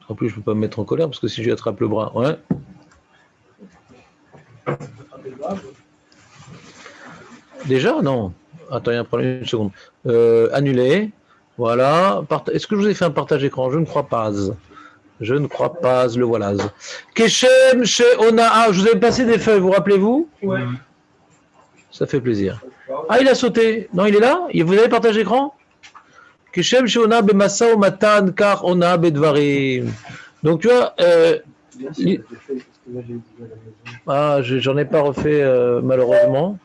En plus, je ne peux pas me mettre en colère parce que si je lui attrape le bras, ouais. Déjà, non. Attends, il y a un problème, une seconde. Annuler. Voilà. Est-ce que je vous ai fait un partage écran? Je ne crois pas. Je ne crois pas, le voilà. Keshem chez Onaa. Je vous avais passé des feuilles, vous rappelez-vous? Ouais. Ça fait plaisir. Ah, il a sauté. Non, il est là? Vous avez partagé écran? Keshem chez Onaa bemasa o matan kar Onaa bedvarim. Donc tu vois, j'en ai pas refait malheureusement,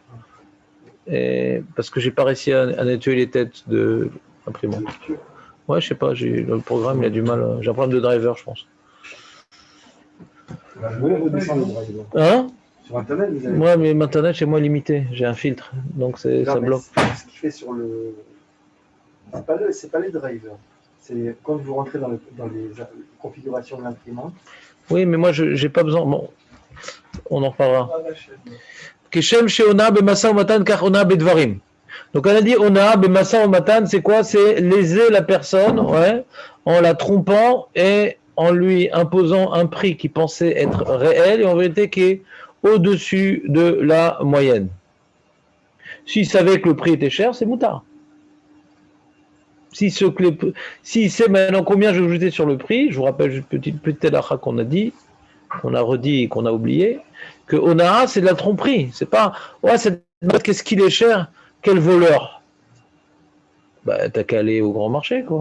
parce que j'ai pas réussi à nettoyer les têtes de l'imprimante. Ouais, je sais pas, le programme il a du mal. J'ai un problème de driver, je pense. Hein? Sur Internet, vous avez... Moi, mais Internet chez moi est limité. J'ai un filtre, donc ça bloque. Ce qu'il fait sur le... C'est pas les drivers. C'est quand vous rentrez dans les configurations de l'imprimante. Oui, mais moi, j'ai pas besoin. Bon, on en reparlera. Keshem sheona bemasa umatan kach ona bedvarim. Donc on a dit ona bemasa umatan, c'est quoi? C'est léser la personne, ouais, en la trompant et en lui imposant un prix qui pensait être réel et en vérité qui est au-dessus de la moyenne. S'il savait que le prix était cher, c'est moutard. S'il sait maintenant combien je vais ajouter sur le prix, je vous rappelle une petite halakha qu'on a dit, qu'on a redit et qu'on a oublié, que Onara, c'est de la tromperie. C'est pas, ouais, qu'est-ce qu'il est cher, quel voleur. Bah, t'as qu'à aller au grand marché, quoi.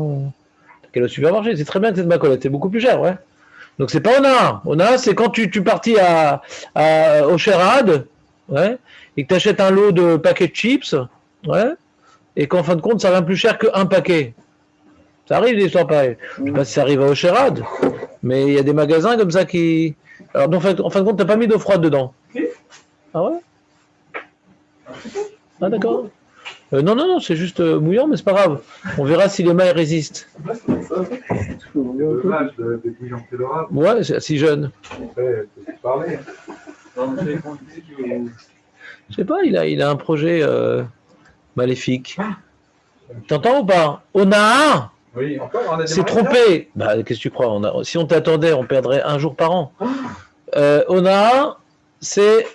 T'as qu'à aller au supermarché. C'est très bien que cette bacolette, c'est beaucoup plus cher, ouais. Donc c'est pas Onara. Onara, c'est quand tu partis au Sherad, ouais, et que tu achètes un lot de paquets de chips, ouais, et qu'en fin de compte, ça vient plus cher qu'un paquet. Ça arrive des histoires pareilles. Je ne sais pas si ça arrive à Ocherad, mais il y a des magasins comme ça qui... Alors, en fin de compte, tu n'as pas mis d'eau froide dedans. Ah ouais? Ah d'accord. Non, c'est juste mouillant, mais c'est pas grave. On verra si les mailles résistent. Ouais, c'est si jeune. Je sais pas, il a un projet maléfique. T'entends ou pas? Onaa, oui, encore, c'est trompé. Bah, qu'est-ce que tu crois? Si on t'attendait, on perdrait un jour par an. Onaa, c'est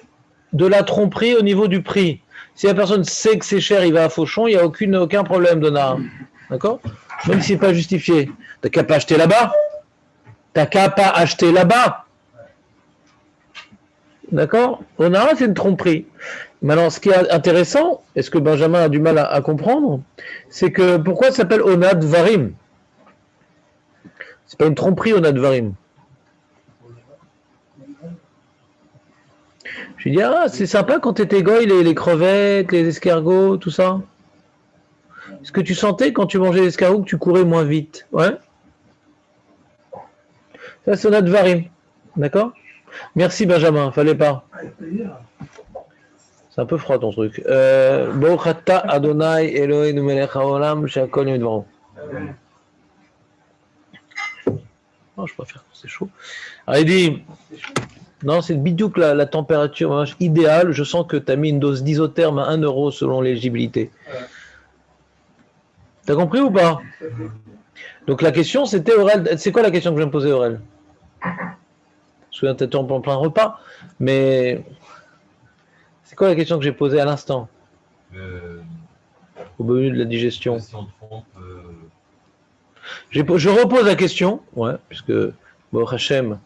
de la tromperie au niveau du prix. Si la personne sait que c'est cher, il va à Fauchon, il n'y a aucun problème d'Onaa. D'accord? Même si ce n'est pas justifié. T'as qu'à pas acheter là-bas. T'as qu'à pas acheter là-bas. D'accord? Onaa, c'est une tromperie. Maintenant, ce qui est intéressant, et ce que Benjamin a du mal à comprendre, c'est que pourquoi ça s'appelle Onat Varim? C'est pas une tromperie, Onat Varim. Je lui dis, ah, c'est sympa quand t'étais goy, les crevettes, les escargots, tout ça. Est-ce que tu sentais quand tu mangeais l'escargot que tu courais moins vite? Ouais. Ça, c'est Onat Varim. D'accord? Merci Benjamin, fallait pas. C'est un peu froid ton truc. Bochata Adonai Eloheinu melech haolam she'akol nהיה b'dvaro. Non, je préfère quand c'est chaud. Alors il dit, non, c'est bidouk la température idéale. Je sens que tu as mis une dose d'isotherme à 1 euro selon l'éligibilité. T'as compris ou pas? Donc la question c'était Aurel. C'est quoi la question que je vais me poser, Aurel? Souviens-toi en plein repas, mais c'est quoi la question que j'ai posée à l'instant? Au menu de la digestion. Je repose la question, ouais, puisque bon, Hachem.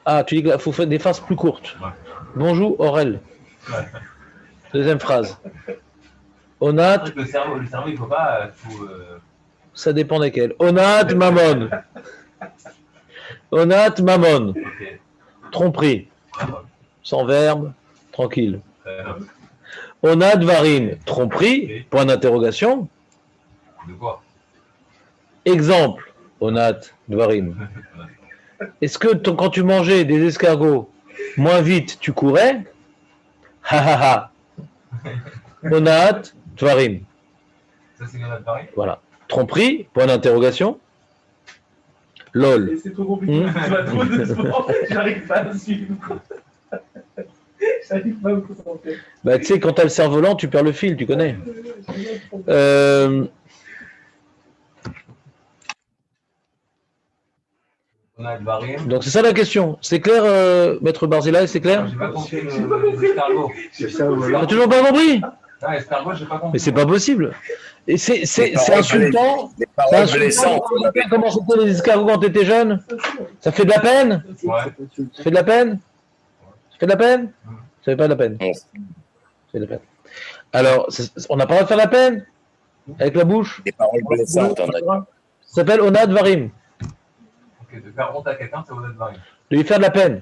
Ah, tu dis qu'il faut faire des phrases plus courtes. Ouais. Bonjour, Aurel. Ouais. Deuxième phrase. Onat. Le cerveau, il ne faut pas tout. Ça dépend desquels. Onat Mamon. Onat Mamon. Okay. Tromperie. Sans verbe, tranquille. Onat Varim. Tromperie, okay. Point d'interrogation. De quoi? Exemple. Onat Varim. Est-ce que quand tu mangeais des escargots, moins vite tu courais? Ha ha ha. Onat Varim. Ça c'est Onat Varim? Voilà. Tromperie, point d'interrogation. LOL. C'est trop compliqué. Tu vas trop doucement, j'arrive pas à suivre. J'arrive pas à me concentrer. Bah, tu sais, quand t'as le cerf-volant, tu perds le fil, tu connais. On a Dvarim. Donc c'est ça la question. C'est clair, Maître Barzilai, c'est clair? J'ai pas compris l'escargot. C'est ça, T'as voilà. toujours pas compris? Ah, l'escargot, j'ai pas compris. Mais c'est pas possible. Et c'est Les paroles insultant. Les C'est paroles insultant. blessantes. Tu te rappelles comment c'était les escargots quand t'étais jeune? Ça fait de la peine? Ouais. Ça fait de la peine? Ça fait de la peine? Ça fait pas de la peine. Non. Ça fait de la peine. Alors, on n'a pas le droit de faire de la peine? Avec la bouche? Les paroles blessantes, on a dit. Ça s'appelle Onad Varim. Ok, de faire honte à quelqu'un, c'est honnête Dvarim. De lui faire de la peine.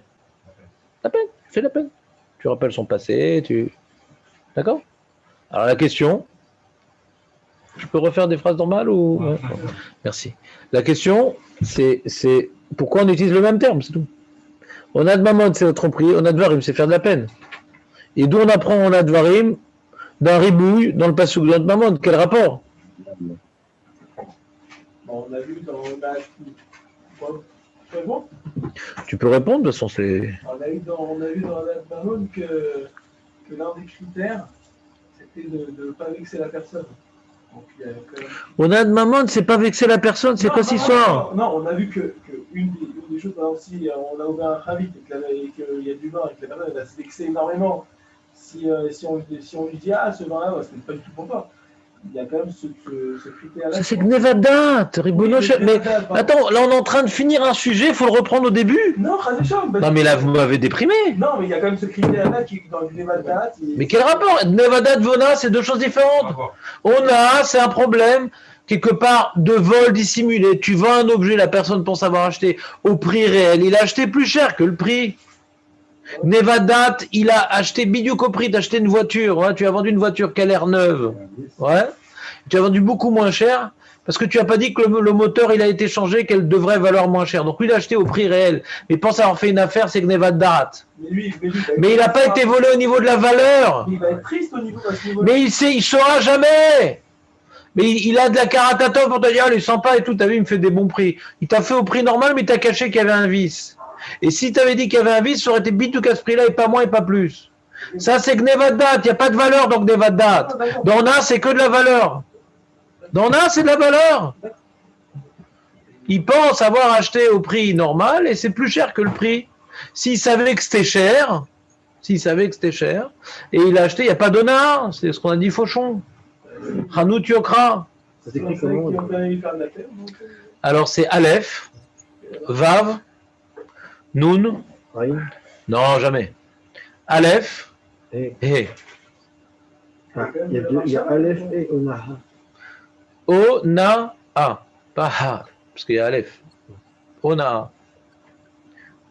La peine, fais de la peine. Tu rappelles son passé, tu. D'accord? Alors la question. Je peux refaire des phrases normales ou. Ouais. Merci. La question, c'est pourquoi on utilise le même terme, c'est tout. Onad Mamon, c'est la tromperie. Onad Varim, c'est faire de la peine. Et d'où on apprend Onad Varim? D'un ribouille dans le passouk de Onad Mamon. Quel rapport? Bon, on a vu dans la. C'est bon? Tu peux répondre, de toute façon, c'est. On a vu dans la Mamon que l'un des critères, c'était de ne pas vexer la personne. Donc, il y a quand même... Onad Mamon, c'est pas vexer la personne, c'est quoi cette histoire? Non, on a vu que une des choses, par exemple, si on a ouvert un Khavit et qu'il y a du vin et que la personne va se vexer énormément, si on lui dit ah, ce vin-là, ce n'est pas du tout pour toi. Il y a quand même ce critère-là. Ça, c'est Gnevadat, Ribono. Mais attends, là on est en train de finir un sujet, il faut le reprendre au début. Non, Non mais là vous m'avez déprimé. Non, mais il y a quand même ce critère-là qui est dans le Gnevadat. Mais quel rapport? Gnevadat, Vona, c'est deux choses différentes. Ona, c'est un problème quelque part de vol dissimulé. Tu vends un objet, la personne pense avoir acheté au prix réel, il a acheté plus cher que le prix. Nevadat, il a acheté bidiouk au prix d'acheter une voiture. Ouais, tu as vendu une voiture qui a l'air neuve. Ouais. Tu as vendu beaucoup moins cher parce que tu n'as pas dit que le moteur il a été changé, qu'elle devrait valoir moins cher. Donc lui, il a acheté au prix réel. Mais pense avoir fait une affaire, c'est Gnevadat. Mais il n'a pas été volé au niveau de la valeur. Il va être triste au niveau de ce niveau. Mais il saura jamais. Mais il a de la caratatov pour te dire, il est sympa et tout, t'as vu, il me fait des bons prix. Il t'a fait au prix normal, mais t'as caché qu'il y avait un vice. Et si tu avais dit qu'il y avait un vice, ça aurait été bitouk à ce prix-là et pas moins et pas plus. Ça, c'est Gnevadat. Il n'y a pas de valeur dans Gnevadat. Dans Na, c'est que de la valeur. Dans Na, c'est de la valeur. Il pense avoir acheté au prix normal et c'est plus cher que le prix. S'il savait que c'était cher, et il a acheté, il n'y a pas d'honneur. C'est ce qu'on a dit Fauchon. Hanout Yokra. Ça s'écrit comment? Alors, c'est Aleph, Vav, Nun. Non, jamais. Aleph, Et He. il y a Aleph et Onaha. O-na-a. Pas Ha. Parce qu'il y a Aleph. O-na-a.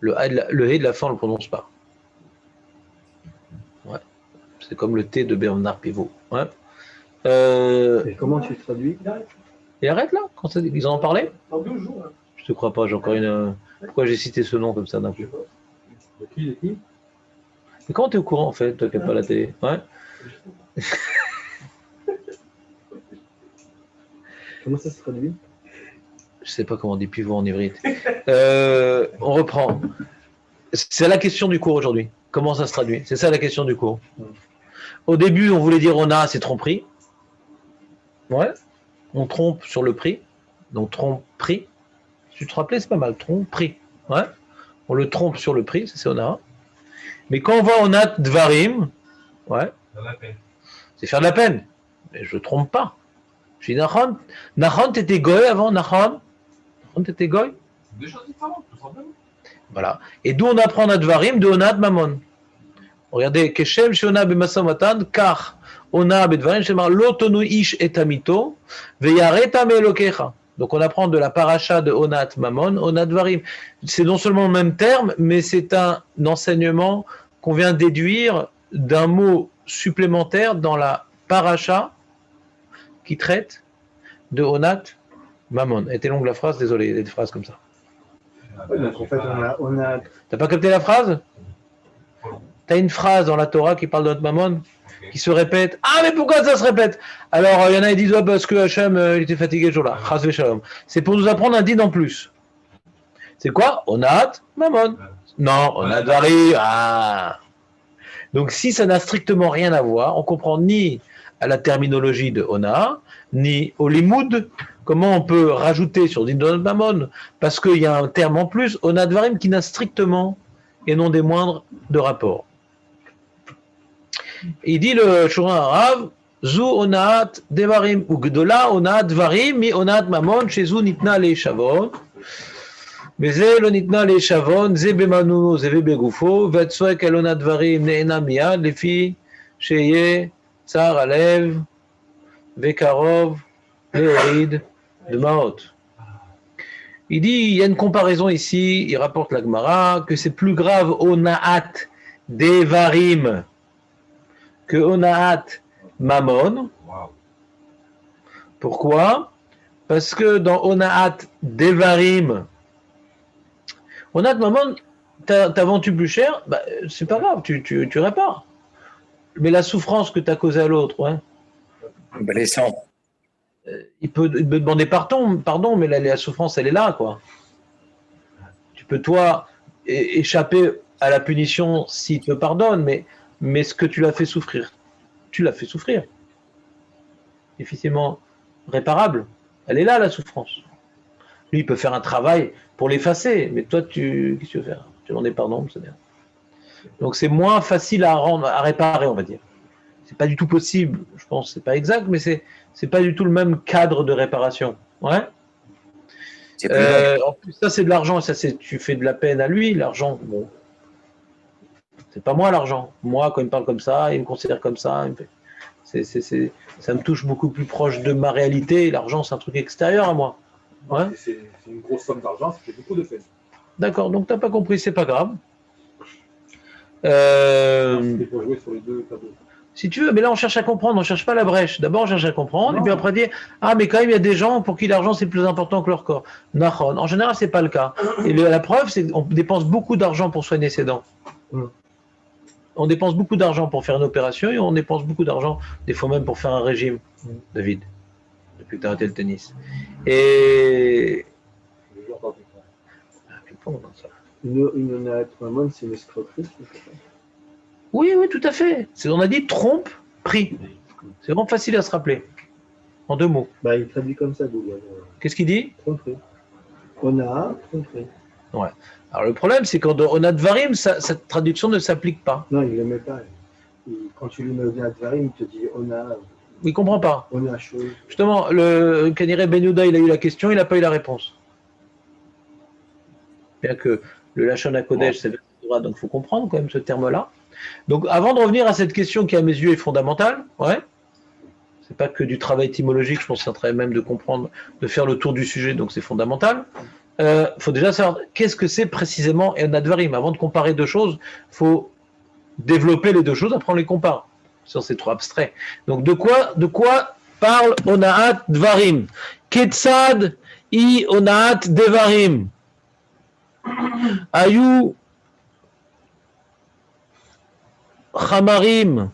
Le He de la fin, on ne le prononce pas. Ouais. C'est comme le T de Bernard Pivot. Ouais. Et comment tu traduis? Et arrête là, quand ils en ont parlé? Dans 2 jours. Hein. Je te crois pas, j'ai encore une. Pourquoi j'ai cité ce nom comme ça d'un coup? Qui? Mais comment t'es au courant en fait, toi qui n'as pas la télé? Ouais. Comment ça se traduit? Je sais pas comment on dit pivot en ivrite. On reprend. C'est la question du cours aujourd'hui. Comment ça se traduit? C'est ça la question du cours. Au début, on voulait dire Ona, c'est tromperie. Ouais. On trompe sur le prix. Donc tromperie. Tu te rappelais, c'est pas mal. Tromperie. Ouais. On le trompe sur le prix, c'est Ona. Mais quand on voit Ona Dvarim, ouais, c'est faire de la peine. Mais je ne trompe pas. Je dis Nachon. Nachon, t'étais goy avant, Nachon? Nachon, t'étais goy? C'est deux choses différentes, tout simplement. Voilà. Et d'où on apprend Nadvarim de Onad Mamon. Regardez, Keshem Shona Bemasamatan, car Ona Bedvarim Shema Lotonu Ish etamito, Veyareta Melokecha. Donc on apprend de la paracha de Onat Mamon, Onad Varim. C'est non seulement le même terme, mais c'est un enseignement qu'on vient déduire d'un mot supplémentaire dans la paracha qui traite de Onat Mamon. Elle était longue la phrase, désolé, il y a des phrases comme ça. Ouais, donc en fait, on a... T'as pas capté la phrase? T'as une phrase dans la Torah qui parle de notre Mammon qui se répète. Ah, mais pourquoi ça se répète? Alors, il y en a qui disent ouais, parce que Hachem il était fatigué ce jour-là. Chas v'shalom. C'est pour nous apprendre un din en plus. C'est quoi? Onat Mammon. Non, Onat Vari. Ah. Donc si ça n'a strictement rien à voir, on comprend ni à la terminologie de Ona, ni au limoud, comment on peut rajouter sur Dindon Mamon, parce qu'il y a un terme en plus, Ona Dvarim, qui n'a strictement, et non des moindres, de rapport. Il dit le Shuran Arav, Zu Onaat Devarim, ou Gdola Onaat Dvarim, mi Onaat Mamon, chez Zu Nitna Le Shavon, וזה לא ניתנה לשבון, זה במנונו, זה בגופו, והצועק על עונת דברים נהנה מיד, לפי שיהיה צער הלב וקרוב להוריד דמעות. Il dit, il y a une comparaison ici, il rapporte la Gemara, que c'est plus grave Onaat Devarim que Onaat Mamon. Pourquoi? Parce que dans Onaat Devarim, Onaat Mamon, t'as vendu plus cher, bah, c'est pas grave, tu répares. Mais la souffrance que tu as causée à l'autre, ouais. Blessant. Il peut demander pardon, mais la souffrance, elle est là, quoi. Tu peux, toi, échapper à la punition s'il te pardonne, mais ce que tu l'as fait souffrir, difficilement réparable. Elle est là, la souffrance. Lui, il peut faire un travail pour l'effacer, mais toi, qu'est-ce que tu veux faire? Tu demandes pardon, c'est bien. Donc, c'est moins facile à réparer, on va dire. C'est pas du tout possible, je pense, c'est pas exact, mais c'est pas du tout le même cadre de réparation. Ouais. En plus, ça, c'est de l'argent, tu fais de la peine à lui, l'argent, bon. C'est pas moi l'argent. Moi, quand il me parle comme ça, il me considère comme ça. Ça me touche beaucoup plus proche de ma réalité. L'argent, c'est un truc extérieur à moi. Ouais. C'est une grosse somme d'argent, ça fait beaucoup de peine. D'accord, donc t'as pas compris, c'est pas grave. C'était pour jouer sur les deux tableaux. Si tu veux, mais là on cherche à comprendre, on ne cherche pas la brèche. D'abord on cherche à comprendre, et puis après dire, ah mais quand même il y a des gens pour qui l'argent c'est plus important que leur corps. Nahon. En général c'est pas le cas. Et la preuve c'est qu'on dépense beaucoup d'argent pour soigner ses dents. On dépense beaucoup d'argent pour faire une opération et on dépense beaucoup d'argent, des fois même pour faire un régime, David, depuis que tu as arrêté le tennis. Et... Une honnête maman, c'est une escroquerie. Oui, tout à fait. On a dit trompe, prix. C'est vraiment facile à se rappeler. En 2 mots. Bah, il traduit comme ça, Google. Qu'est-ce qu'il dit? Tromperie. Ona, tromperie. Ouais. Alors le problème, c'est quand on a Dvarim, cette traduction ne s'applique pas. Non, il ne le met pas. Quand tu lui mets Ona Dvarim, il te dit Ona. Il ne comprend pas. Ona chose. Justement, le Kanire Ben Yehuda, il a eu la question, il n'a pas eu la réponse. Bien que le Lachon HaKodesh, c'est Torah, donc il faut comprendre quand même ce terme-là. Donc avant de revenir à cette question qui à mes yeux est fondamentale, ouais, c'est pas que du travail étymologique, je pense que c'est un travail même de comprendre, de faire le tour du sujet, donc c'est fondamental. Faut déjà savoir qu'est-ce que c'est précisément Onat Dvarim. Avant de comparer deux choses, il faut développer les deux choses, après on les compare. Sinon c'est trop abstrait. Donc de quoi parle Onat Dvarim? Ketzad I Onat Devarim Ayu Chamarim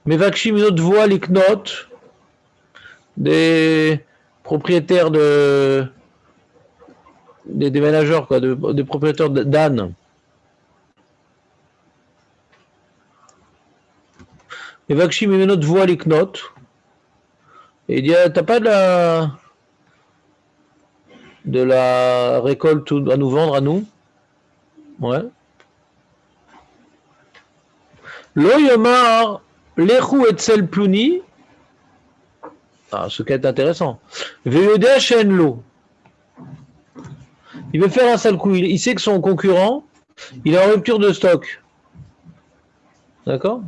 Mevakshim une autre voie liknot, des propriétaires des déménageurs, quoi, des propriétaires d'ânes. Mevakshim une autre voie liknot. Et il dit, t'as pas de la récolte à nous vendre à nous? Ouais. Lo yomar lechu etzel pluni. Ah, ce qui est intéressant. Ve'yodeh shen lo. Il veut faire un sale coup. Il sait que son concurrent, il est en rupture de stock. D'accord?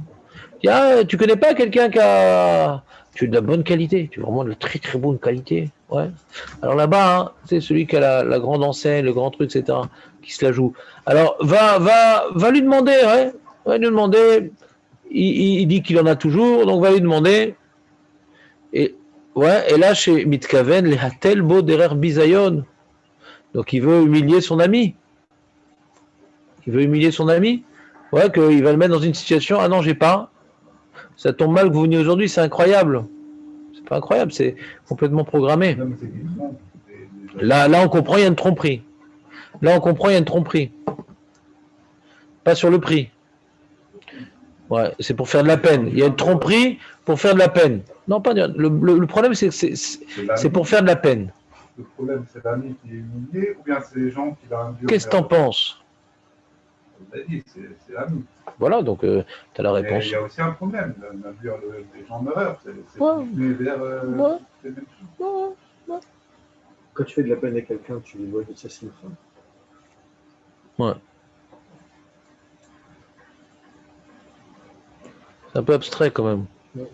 Tu connais pas quelqu'un qui a... Tu as de la bonne qualité, tu as vraiment de très très bonne qualité. Ouais. Alors là-bas, hein, c'est celui qui a la grande enseigne, le grand truc, etc., qui se la joue. Alors, va lui demander, ouais. Va lui demander. Il dit qu'il en a toujours, donc va lui demander. Et là, chez Mitkaven, les Hatel Bo Derer Bizayon. Donc, il veut humilier son ami. Ouais, qu'il va le mettre dans une situation, ah non, j'ai pas. Ça tombe mal que vous veniez aujourd'hui, c'est incroyable. C'est pas incroyable, c'est complètement programmé. Là, on comprend, il y a une tromperie. Pas sur le prix. Ouais, c'est pour faire de la peine. Il y a une tromperie pour faire de la peine. Non, pas dire. Le problème, c'est que c'est pour faire de la peine. Le problème, c'est l'ami qui est humilié ou bien c'est les gens qui l'ont induit. Qu'est-ce que t'en penses? On l'a dit, c'est l'ami. Voilà, donc tu as la réponse. Mais il y a aussi un problème, d'induire les gens en erreur. C'est Ouais. mais vers Ouais. les mêmes choses. Quand tu fais de la peine à quelqu'un, tu lui dois de sa signe. Ouais. C'est un peu abstrait quand même. Ouais.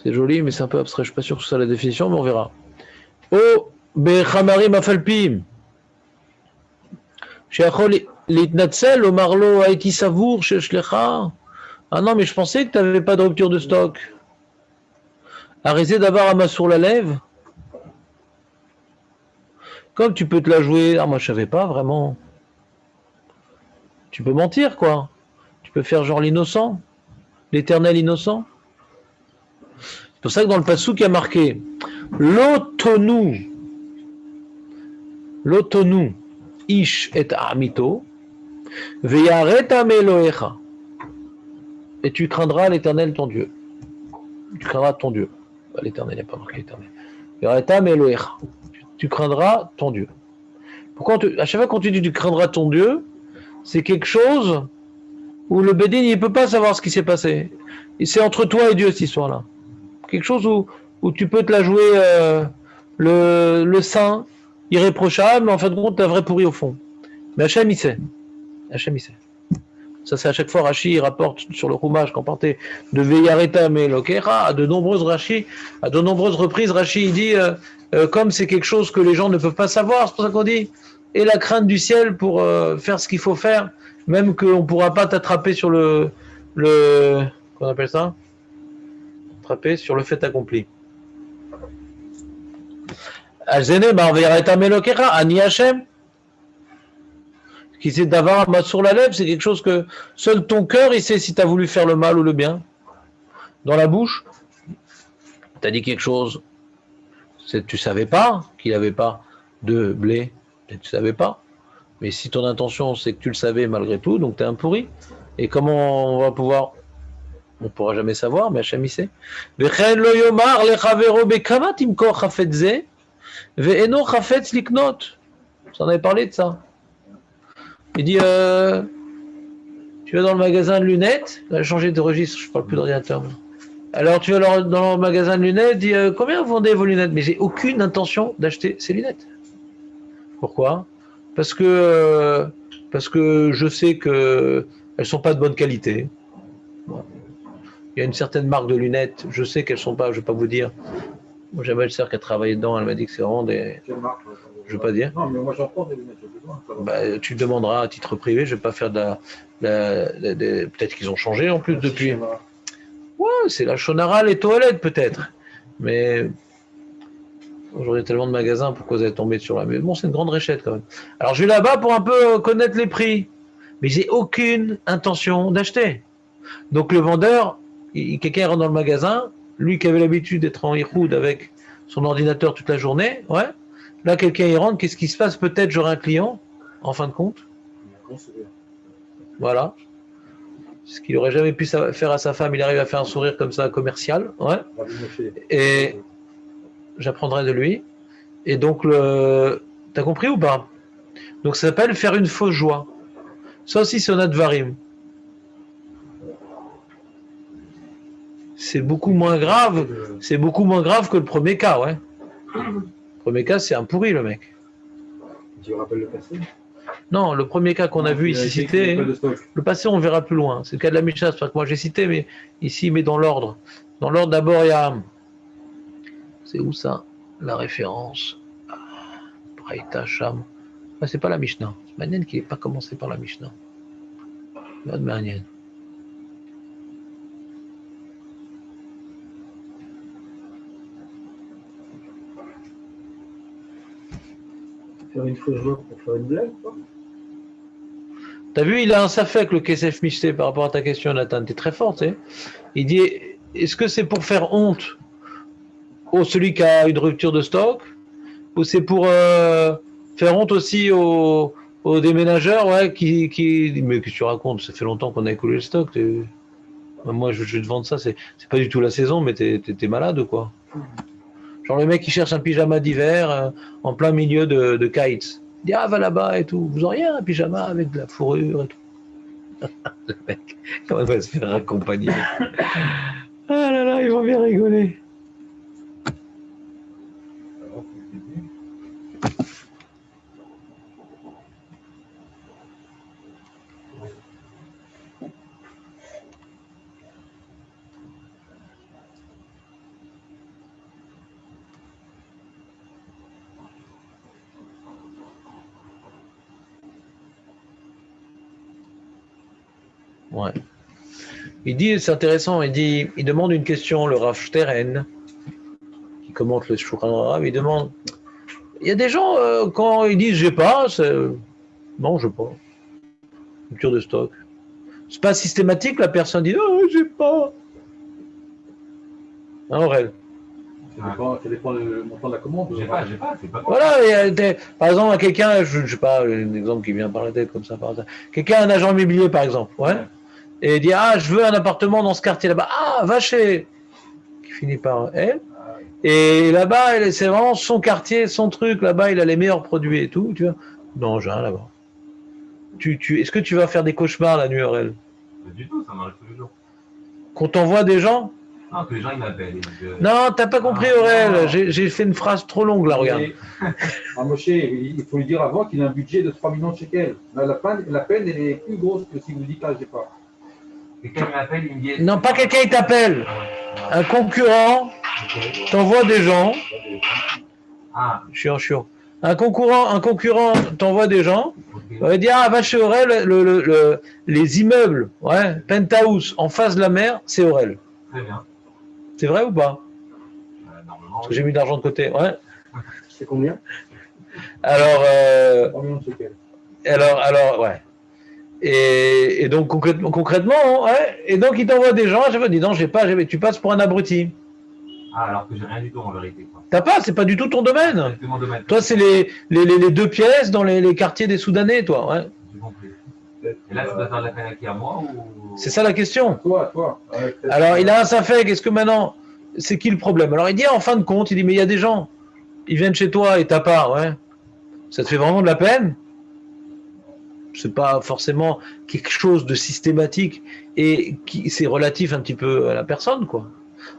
C'est joli, mais c'est un peu abstrait. Je suis pas sûr que c'est ça la définition, mais on verra. Oh, Bechamari Mafalpim. Shiachol Litnatzel, Omarlo Haïti Savour, Sheshlecha. Ah non, mais je pensais que tu n'avais pas de rupture de stock. Arrêtez d'abord à Massour la lève. Comme tu peux te la jouer. Ah, moi je savais pas vraiment. Tu peux mentir, quoi. Tu peux faire genre l'innocent, l'éternel innocent. C'est pour ça que dans le passouk il y a marqué l'otonu, ish et amito, veyaret ameloecha. Et tu craindras l'éternel ton Dieu. Tu craindras ton Dieu. L'éternel, il n'y a pas marqué l'éternel. Veyaret ameloecha. Tu craindras ton Dieu. Pourquoi à chaque fois quand tu dis tu craindras ton Dieu, c'est quelque chose où le Bédine il ne peut pas savoir ce qui s'est passé. Et c'est entre toi et Dieu cette histoire-là. Quelque chose où tu peux te la jouer le saint, irréprochable, mais en fin de compte, t'as vrai pourri au fond. Mais Hachem il sait. Hachem il sait. Ça c'est à chaque fois Rashi il rapporte sur le Chumash quand partait de Veyareta Melokera à de nombreuses reprises Rashi il dit comme c'est quelque chose que les gens ne peuvent pas savoir, c'est pour ça qu'on dit et la crainte du ciel pour faire ce qu'il faut faire, même qu'on ne pourra pas t'attraper sur le qu'on appelle ça, attraper sur le fait accompli. Alzene Marvereta Melokera Ani Hachem. Qui c'est d'avoir un mat sur la lèvre, c'est quelque chose que seul ton cœur il sait si tu as voulu faire le mal ou le bien. Dans la bouche, tu as dit quelque chose, tu savais pas qu'il n'avait pas de blé, peut-être tu savais pas. Mais si ton intention c'est que tu le savais malgré tout, donc tu es un pourri. Et comment on va pouvoir, on ne pourra jamais savoir, mais Hachem il sait. Vechen lo yomar lechavero bekama timkor chafetz ze ve'eno chafetz liknot. J'en avais parlé de ça. Il dit tu vas dans le magasin de lunettes, il a changé de registre, je ne parle plus d'ordinateur. Alors tu vas dans le magasin de lunettes, dit combien vous vendez vos lunettes? Mais j'ai aucune intention d'acheter ces lunettes. Pourquoi? Parce que je sais qu'elles ne sont pas de bonne qualité. Bon. Il y a une certaine marque de lunettes, je sais qu'elles ne sont pas, je ne vais pas vous dire. Moi j'avais le sœur qui a travaillé dedans, elle m'a dit que c'est vraiment des. Quelle marque? Je ne veux pas dire. Non, mais moi j'en prends des lunettes, j'ai besoin. Tu demanderas à titre privé, je ne vais pas faire peut-être qu'ils ont changé en plus depuis. Ouais, c'est la Shonara, les toilettes peut-être. Mais aujourd'hui, il y a tellement de magasins, pourquoi vous êtes tombé sur la. Mais bon, c'est une grande réchette quand même. Alors je vais là-bas pour un peu connaître les prix. Mais j'ai aucune intention d'acheter. Donc le vendeur, quelqu'un rentre dans le magasin, lui qui avait l'habitude d'être en Ihoud avec son ordinateur toute la journée, ouais. Là, quelqu'un y rentre, qu'est-ce qui se passe? Peut-être j'aurai un client, en fin de compte. Voilà. Ce qu'il n'aurait jamais pu faire à sa femme, il arrive à faire un sourire comme ça, commercial. Ouais. Et j'apprendrai de lui. Et donc, t'as compris ou pas? Donc, ça s'appelle faire une fausse joie. Ça aussi, c'est un advarim. C'est beaucoup moins grave. C'est beaucoup moins grave que le premier cas, ouais. Le premier cas, c'est un pourri, le mec. Tu rappelles le passé? Non, le premier cas qu'on a vu ici cité, le passé, on verra plus loin. C'est le cas de la Mishnah, c'est pas que moi j'ai cité, mais ici, mais dans l'ordre. Dans l'ordre, d'abord, il y a. C'est où ça? La référence. Braïta, Sham. Ah, c'est pas la Mishnah. C'est Manienne qui n'est pas commencé par la Mishnah. Manienne. Faire une fausse joie pour faire une blague, quoi. T'as vu, il a un safek, le Kesef Mishté, par rapport à ta question, Nathan. T'es très fort, tu sais. Il dit, est-ce que c'est pour faire honte au celui qui a une rupture de stock, ou c'est pour faire honte aussi au Aux déménageurs, ouais, mais qu'est-ce que tu racontes? Ça fait longtemps qu'on a écoulé le stock. Moi, je vais te vendre ça, c'est pas du tout la saison, mais t'es malade ou quoi? Genre le mec qui cherche un pyjama d'hiver en plein milieu de kites. Il dit, ah, va là-bas et tout. Vous auriez un pyjama avec de la fourrure et tout. Le mec, comment il va se faire accompagner? Ah là là, ils vont bien rigoler. Ouais. Il dit, c'est intéressant, il demande une question, le Rav Steren, qui commente le Shulchan Aruch, il demande, il y a des gens, quand ils disent j'ai pas, non, j'ai pas. Rupture de stock. C'est pas systématique, la personne dit, oh, j'ai pas. Hein, Aurel? Ça dépend du montant de la commande. J'ai pas, c'est pas. Voilà, par exemple, quelqu'un, je sais pas, un exemple qui vient par la tête comme ça, par hasard. Quelqu'un, un agent immobilier par exemple, ouais, et il dit, ah, je veux un appartement dans ce quartier là-bas, ah, va chez, qui finit par elle, et là-bas, c'est vraiment son quartier, son truc, là-bas, il a les meilleurs produits et tout, tu vois. Non, j'ai rien là-bas. Est-ce que tu vas faire des cauchemars la nuit, Aurel? Pas du tout, ça m'arrive tous les jours. Qu'on t'envoie des gens? Non, que les gens ils m'appellent. Non, t'as pas compris, Aurel, j'ai fait une phrase trop longue là, regarde. Moshe, il faut lui dire avant qu'il a un budget de 3 millions de shekels. Là, la peine, elle est plus grosse que si vous dites, ah, j'ai pas. Quelqu'un m'appelle, il me dit. Non, pas quelqu'un, il t'appelle. Un concurrent t'envoie des gens. Ah, Chiant. Un concurrent t'envoie des gens. ok. On va dire, ah, va chez Aurel, les immeubles, ouais, penthouse, en face de la mer, c'est Aurel. Très bien. C'est vrai ou pas? Normalement. Parce que j'ai mis de l'argent de côté, ouais. C'est combien? Alors, 3 millions de shekels. ouais. Et donc concrètement, ouais. Et donc il t'envoie des gens. Je me dis non, j'ai pas. Tu passes pour un abruti. Ah, alors que j'ai rien du tout en vérité. Quoi. T'as pas. C'est pas du tout ton domaine. C'est mon domaine. Toi, c'est les deux pièces dans les quartiers des Soudanais, toi. Ouais. J'ai compris. Et là, ça doit faire de la peine à qui, à moi ou... C'est ça la question. Toi. Ouais, Alors il a un safek. Est-ce que maintenant, c'est qui le problème? Alors il dit en fin de compte, il dit mais il y a des gens, ils viennent chez toi et t'as pas. Ouais. Ça te fait vraiment de la peine? C'est pas forcément quelque chose de systématique et qui c'est relatif un petit peu à la personne, quoi.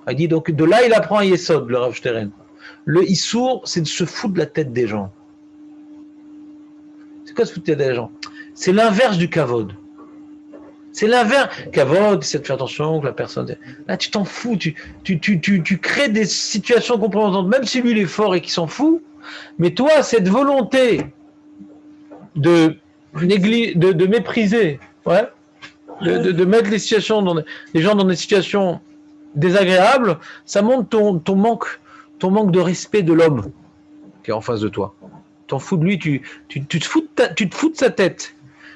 Il dit donc de là il apprend à Yesod, le Rav Steren. Le Issour, c'est de se foutre de la tête des gens. C'est quoi se foutre de la tête des gens? C'est l'inverse du kavod. C'est l'inverse. Kavod, c'est de faire attention que la personne. Là, tu t'en fous. Tu crées des situations compromettantes, même si lui il est fort et qu'il s'en fout. Mais toi, cette volonté de mépriser, ouais, de mettre les gens dans des situations désagréables, ça montre ton manque de respect de l'homme qui est en face de toi. T'en fous de lui, tu te fous de sa tête,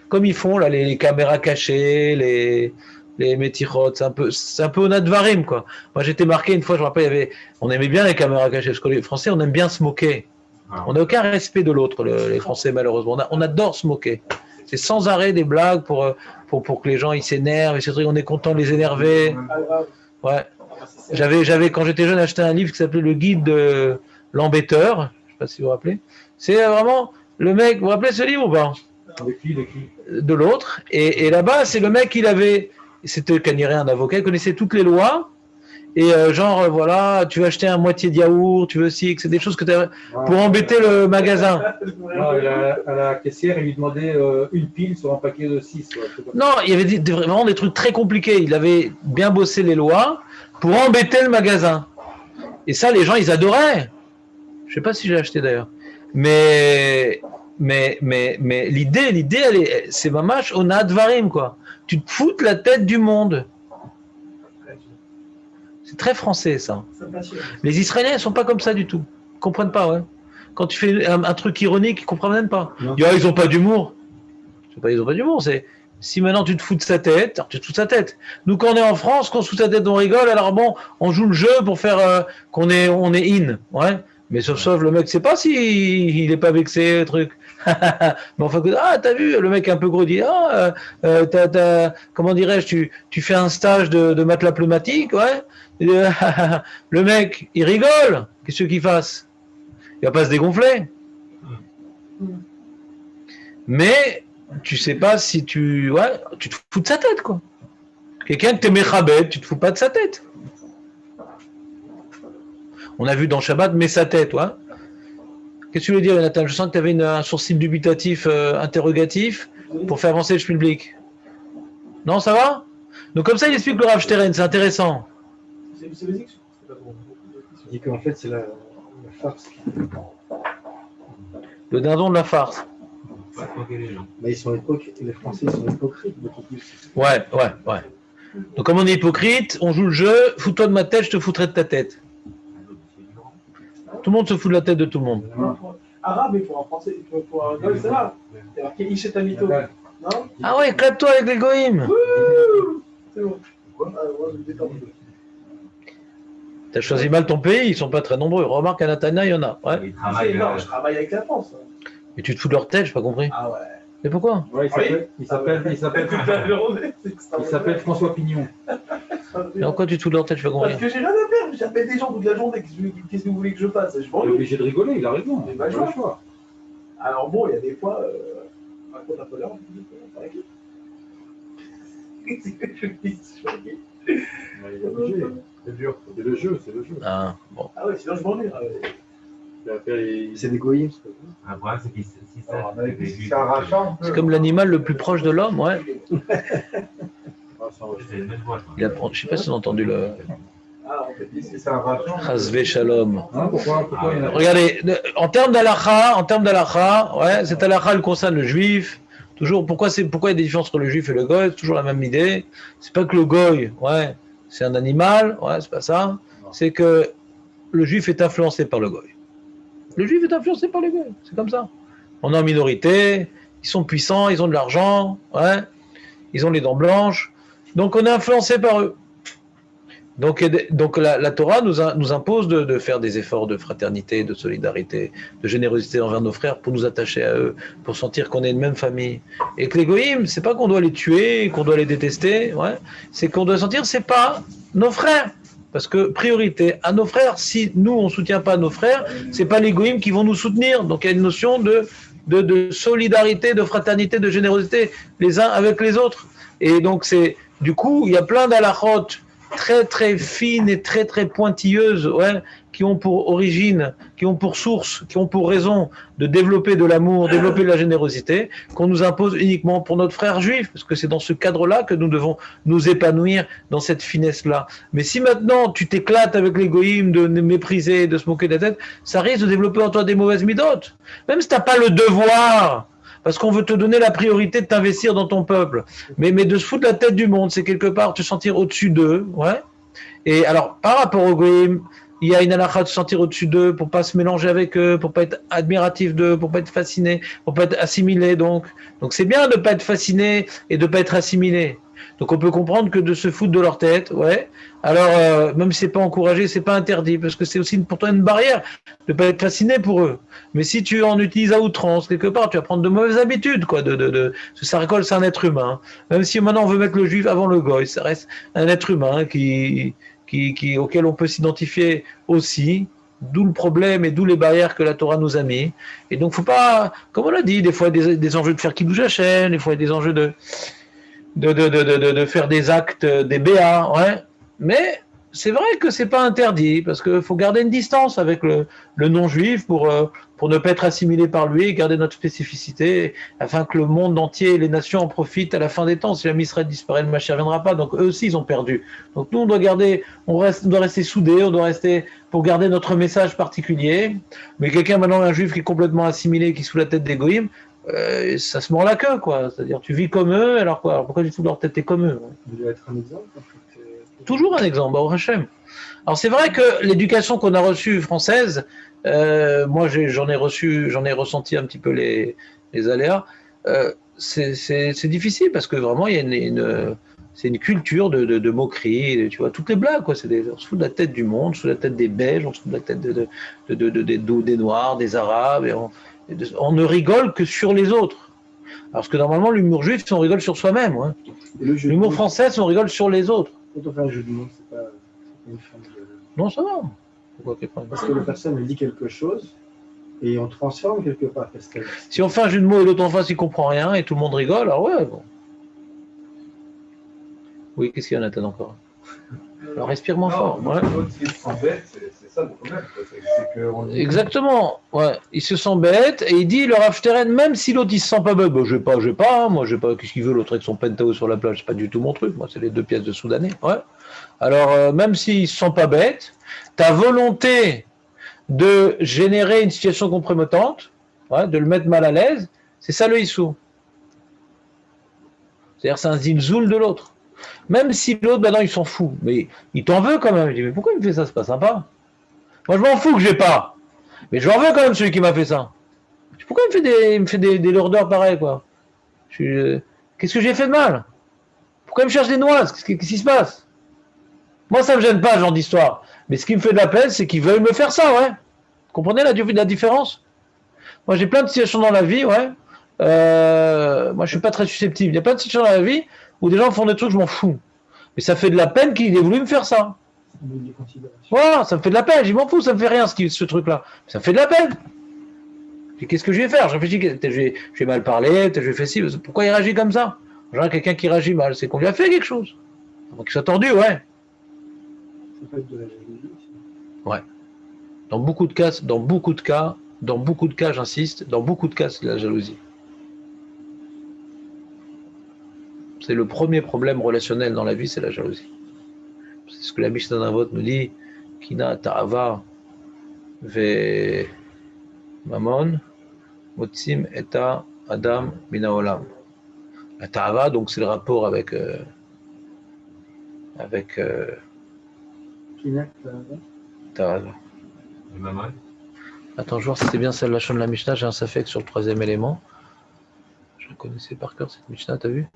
comme ils font là les caméras cachées, les métirotes, c'est un peu au Nadvarim, quoi. Moi j'étais marqué une fois, je me rappelle, on aimait bien les caméras cachées parce que les Français on aime bien se moquer. On n'a aucun respect de l'autre, les Français, malheureusement. On adore se moquer. C'est sans arrêt des blagues pour que les gens ils s'énervent. Et on est content de les énerver. Ouais. J'avais quand j'étais jeune, acheté un livre qui s'appelait Le Guide de l'embêteur. Je ne sais pas si vous vous rappelez. C'est vraiment le mec. Vous vous rappelez ce livre ou pas? De qui? De l'autre. Et là-bas, c'est le mec qui l'avait. C'était Caniret, un avocat, il connaissait toutes les lois. Et voilà, tu veux acheter un moitié de yaourt, tu veux aussi, c'est des choses que tu as pour embêter le magasin. Non, à la caissière, il lui demandait une pile sur un paquet de 6. Non, il y avait vraiment des trucs très compliqués. Il avait bien bossé les lois pour embêter le magasin. Et ça, les gens, ils adoraient. Je sais pas si j'ai acheté d'ailleurs. Mais l'idée, c'est mamash, on a advarim, quoi. Tu te fous de la tête du monde. C'est très français, ça. Les Israéliens ne sont pas comme ça du tout. Ils ne comprennent pas, ouais. Quand tu fais un truc ironique, ils ne comprennent même pas. Ils n'ont pas d'humour. Ils n'ont pas d'humour. Si maintenant tu te fous de sa tête, alors tu te fous de sa tête. Nous, quand on est en France, quand on se fout de sa tête, on rigole. Alors bon, on joue le jeu pour faire qu'on est in. Ouais. Mais sauf le mec, sait pas si il est pas vexé, le truc. Mais enfin, t'as vu, le mec un peu gros dit, comment dirais-je, tu fais un stage de matelas pneumatique, ouais. Le mec, il rigole. Qu'est-ce qu'il fasse? Il va pas se dégonfler. Mais tu sais pas si tu te fous de sa tête, quoi. Quelqu'un que t'es méchabed, tu te fous pas de sa tête. On a vu dans Shabbat, mais sa tête, ouais. Qu'est-ce que tu veux dire, Jonathan? Je sens que tu avais un sourcil dubitatif, interrogatif, pour faire avancer le public. Non, ça va? Donc comme ça, il explique le Rav Steren, c'est intéressant. C'est basique. Il dit qu'en fait, c'est la farce. Le dindon de la farce. Pas troquer les gens. Mais les Français sont hypocrites beaucoup plus. Ouais. Donc comme on est hypocrite, on joue le jeu, fous-toi de ma tête, je te foutrai de ta tête. Tout le monde se fout de la tête de tout le monde. Arabe, mais pour un français, pour un goy, ça va. Il y a marqué Ishet Amito. Non? Ah ouais, éclate-toi avec les goïms. C'est bon. Moi, je me détends. T'as choisi mal ton pays, ils sont pas très nombreux. Remarque à Natania, il y en a. Ouais. Ils C'est travaillent. énorme, je travaille avec la France. Mais tu te fous de leur tête, j'ai pas compris. Ah ouais. Mais pourquoi? Ouais, il s'appelle François Pignon. Mais en quoi tu te fous de leur tête, j'ai pas compris. Parce que j'ai rien à faire, j'appelle des gens toute la journée. Qu'est-ce que vous voulez que je fasse? Je Il est m'ennuie. obligé de rigoler, il a raison. Mais bah, je vois. choix. Alors bon, il y a des fois, raconte un peu l'heure, c'est que je dis, Il est obligé. C'est dur. C'est le jeu. Ah, bon. Ah ouais, sinon je m'ennuie. C'est des goïms. Le problème, c'est qu'ils Alors, on avait dit que c'est arrachant. C'est comme l'animal le plus proche de l'homme, ouais. C'est une bonne voix. Il apprend, je sais pas si vous avez entendu le Ah, on fait dit, Si c'est arrachant. Chazvé Shalom. Hein, pourquoi il y en a Regardez, en termes d'halakha, ouais, cette halakha elle concerne le juif. Toujours, pourquoi il y a des différences entre le juif et le goy? C'est toujours la même idée. C'est pas que le goy, ouais, c'est un animal, ouais, c'est pas ça. C'est que le juif est influencé par le goy. Le juif est influencé par le goy, c'est comme ça. On est en minorité, ils sont puissants, ils ont de l'argent, ouais, ils ont les dents blanches, donc on est influencé par eux. Donc la Torah nous impose de faire des efforts de fraternité, de solidarité, de générosité envers nos frères pour nous attacher à eux, pour sentir qu'on est une même famille. Et que les goïms, c'est pas qu'on doit les tuer, qu'on doit les détester, ouais, c'est qu'on doit sentir c'est pas nos frères. Parce que priorité à nos frères, si nous on soutient pas nos frères, c'est pas les goïms qui vont nous soutenir. Donc il y a une notion de solidarité, de fraternité, de générosité les uns avec les autres. Et donc c'est du coup il y a plein d'halachot très très fines et très très pointilleuses, ouais, qui ont pour origine, qui ont pour source, qui ont pour raison de développer de l'amour, développer de la générosité, qu'on nous impose uniquement pour notre frère juif, parce que c'est dans ce cadre-là que nous devons nous épanouir dans cette finesse-là. Mais si maintenant tu t'éclates avec les goïms de mépriser, de se moquer de la tête, ça risque de développer en toi des mauvaises midotes. Même si tu n'as pas le devoir, parce qu'on veut te donner la priorité de t'investir dans ton peuple. Mais de se foutre la tête du monde, c'est quelque part te sentir au-dessus d'eux. Ouais. Et alors, par rapport aux goïms, il y a une halakha de se sentir au-dessus d'eux pour pas se mélanger avec eux, pour pas être admiratif d'eux, pour pas être fasciné, pour pas être assimilé. Donc c'est bien de pas être fasciné et de pas être assimilé. Donc on peut comprendre que de se foutre de leur tête, ouais. Alors même si c'est pas encouragé, c'est pas interdit parce que c'est aussi pour toi une barrière de pas être fasciné pour eux. Mais si tu en utilises à outrance quelque part, tu vas prendre de mauvaises habitudes, quoi. Ça récolte, c'est un être humain. Même si maintenant on veut mettre le juif avant le goy, ça reste un être humain auquel on peut s'identifier aussi. D'où le problème et d'où les barrières que la Torah nous a mis. Et donc faut pas, comme on l'a dit, des fois des enjeux de faire qui bouge la chaîne, des fois des enjeux de faire des actes, des BA, ouais. Mais c'est vrai que c'est pas interdit, parce qu'il faut garder une distance avec le non-juif pour ne pas être assimilé par lui et garder notre spécificité, afin que le monde entier et les nations en profitent à la fin des temps. Si la Israël disparaît, le Mashiach ne viendra pas, donc eux aussi ils ont perdu. Donc nous on doit rester soudés, on doit rester pour garder notre message particulier. Mais quelqu'un maintenant, un juif qui est complètement assimilé, qui est sous la tête des goïms, ça se mord la queue, quoi. C'est-à-dire, tu vis comme eux, alors quoi? Alors pourquoi tu fous leur tête, t'es comme eux? Il doit être un exemple. Toujours un exemple, Baruch Hashem. Alors c'est vrai que l'éducation qu'on a reçue française, moi j'en ai ressenti un petit peu les aléas. c'est difficile parce que vraiment, il y a c'est une culture de moquerie, tu vois, toutes les blagues, quoi. On se fout de la tête du monde, on se fout de la tête des Belges, on se fout de la tête des Noirs, des Arabes, on ne rigole que sur les autres. Parce que normalement, l'humour juif, on rigole sur soi-même. Hein. Et le jeu de L'humour mots, français, on rigole sur les autres. quand on fait un jeu de mots, c'est pas une forme de... Non, ça va. Pourquoi qu'il y ait pas- Parce que la personne elle dit quelque chose et on transforme quelque part. Parce que... Si on fait un jeu de mots et l'autre en face, il comprend rien et tout le monde rigole, alors ouais, bon. Oui, qu'est-ce qu'il y en a, Nathan, encore? Alors, respire moins fort. Non, Ouais. l'autre qui se sent bête, c'est ça le problème. Quoi. C'est qu'on dit- Exactement, ouais. Il se sent bête et il dit le Rav Steren, même si l'autre il se sent pas bête, je vais pas, hein. Moi je vais pas, qu'est-ce qu'il veut l'autre avec son pentao sur la plage, c'est pas du tout mon truc, moi c'est les 2 pièces de Soudanais, ouais. Alors même s'il se sent pas bête, ta volonté de générer une situation compromettante, ouais, de le mettre mal à l'aise, c'est ça le issou. C'est-à-dire c'est un zilzoul de l'autre. Même si l'autre, maintenant il s'en fout, mais il t'en veut quand même. Il dit mais pourquoi il me fait ça, c'est pas sympa. Moi, je m'en fous que j'ai pas. Mais je m'en veux quand même celui qui m'a fait ça. Pourquoi il me fait des lourdeurs pareilles, quoi? Qu'est-ce que j'ai fait de mal? Pourquoi il me cherche des noises? Qu'est-ce qui se passe? Moi, ça me gêne pas, ce genre d'histoire. Mais ce qui me fait de la peine, c'est qu'ils veulent me faire ça, ouais. Vous comprenez la différence? Moi, j'ai plein de situations dans la vie, ouais. Moi, je suis pas très susceptible. Il y a plein de situations dans la vie où des gens font des trucs, je m'en fous. Mais ça fait de la peine qu'il ait voulu me faire ça. Des considérations. Voilà, ça me fait de la peine, je m'en fous, ça me fait rien ce truc-là. Ça me fait de la peine. Et qu'est-ce que je vais faire? Je réfléchis, peut-être je vais mal parler, peut-être je vais faire ci, pourquoi il réagit comme ça? Genre quelqu'un qui réagit mal, c'est qu'on lui a fait quelque chose. Avant qu'il soit tordu, ouais. Ça peut être de la jalousie aussi. Ouais. Dans beaucoup de cas, j'insiste, dans beaucoup de cas, c'est de la jalousie. C'est le premier problème relationnel dans la vie, c'est la jalousie. C'est ce que la Mishnah Navot nous dit, Kina ta'ava ve mamon motzim eta adam mina olam. La ta'ava, donc c'est le rapport avec Kinak, ta'ava. Le maman. Attends, je vois si c'était bien celle-là, de la Mishnah, j'ai un safek sur le 3e élément. Je la connaissais par cœur cette Mishnah, t'as vu?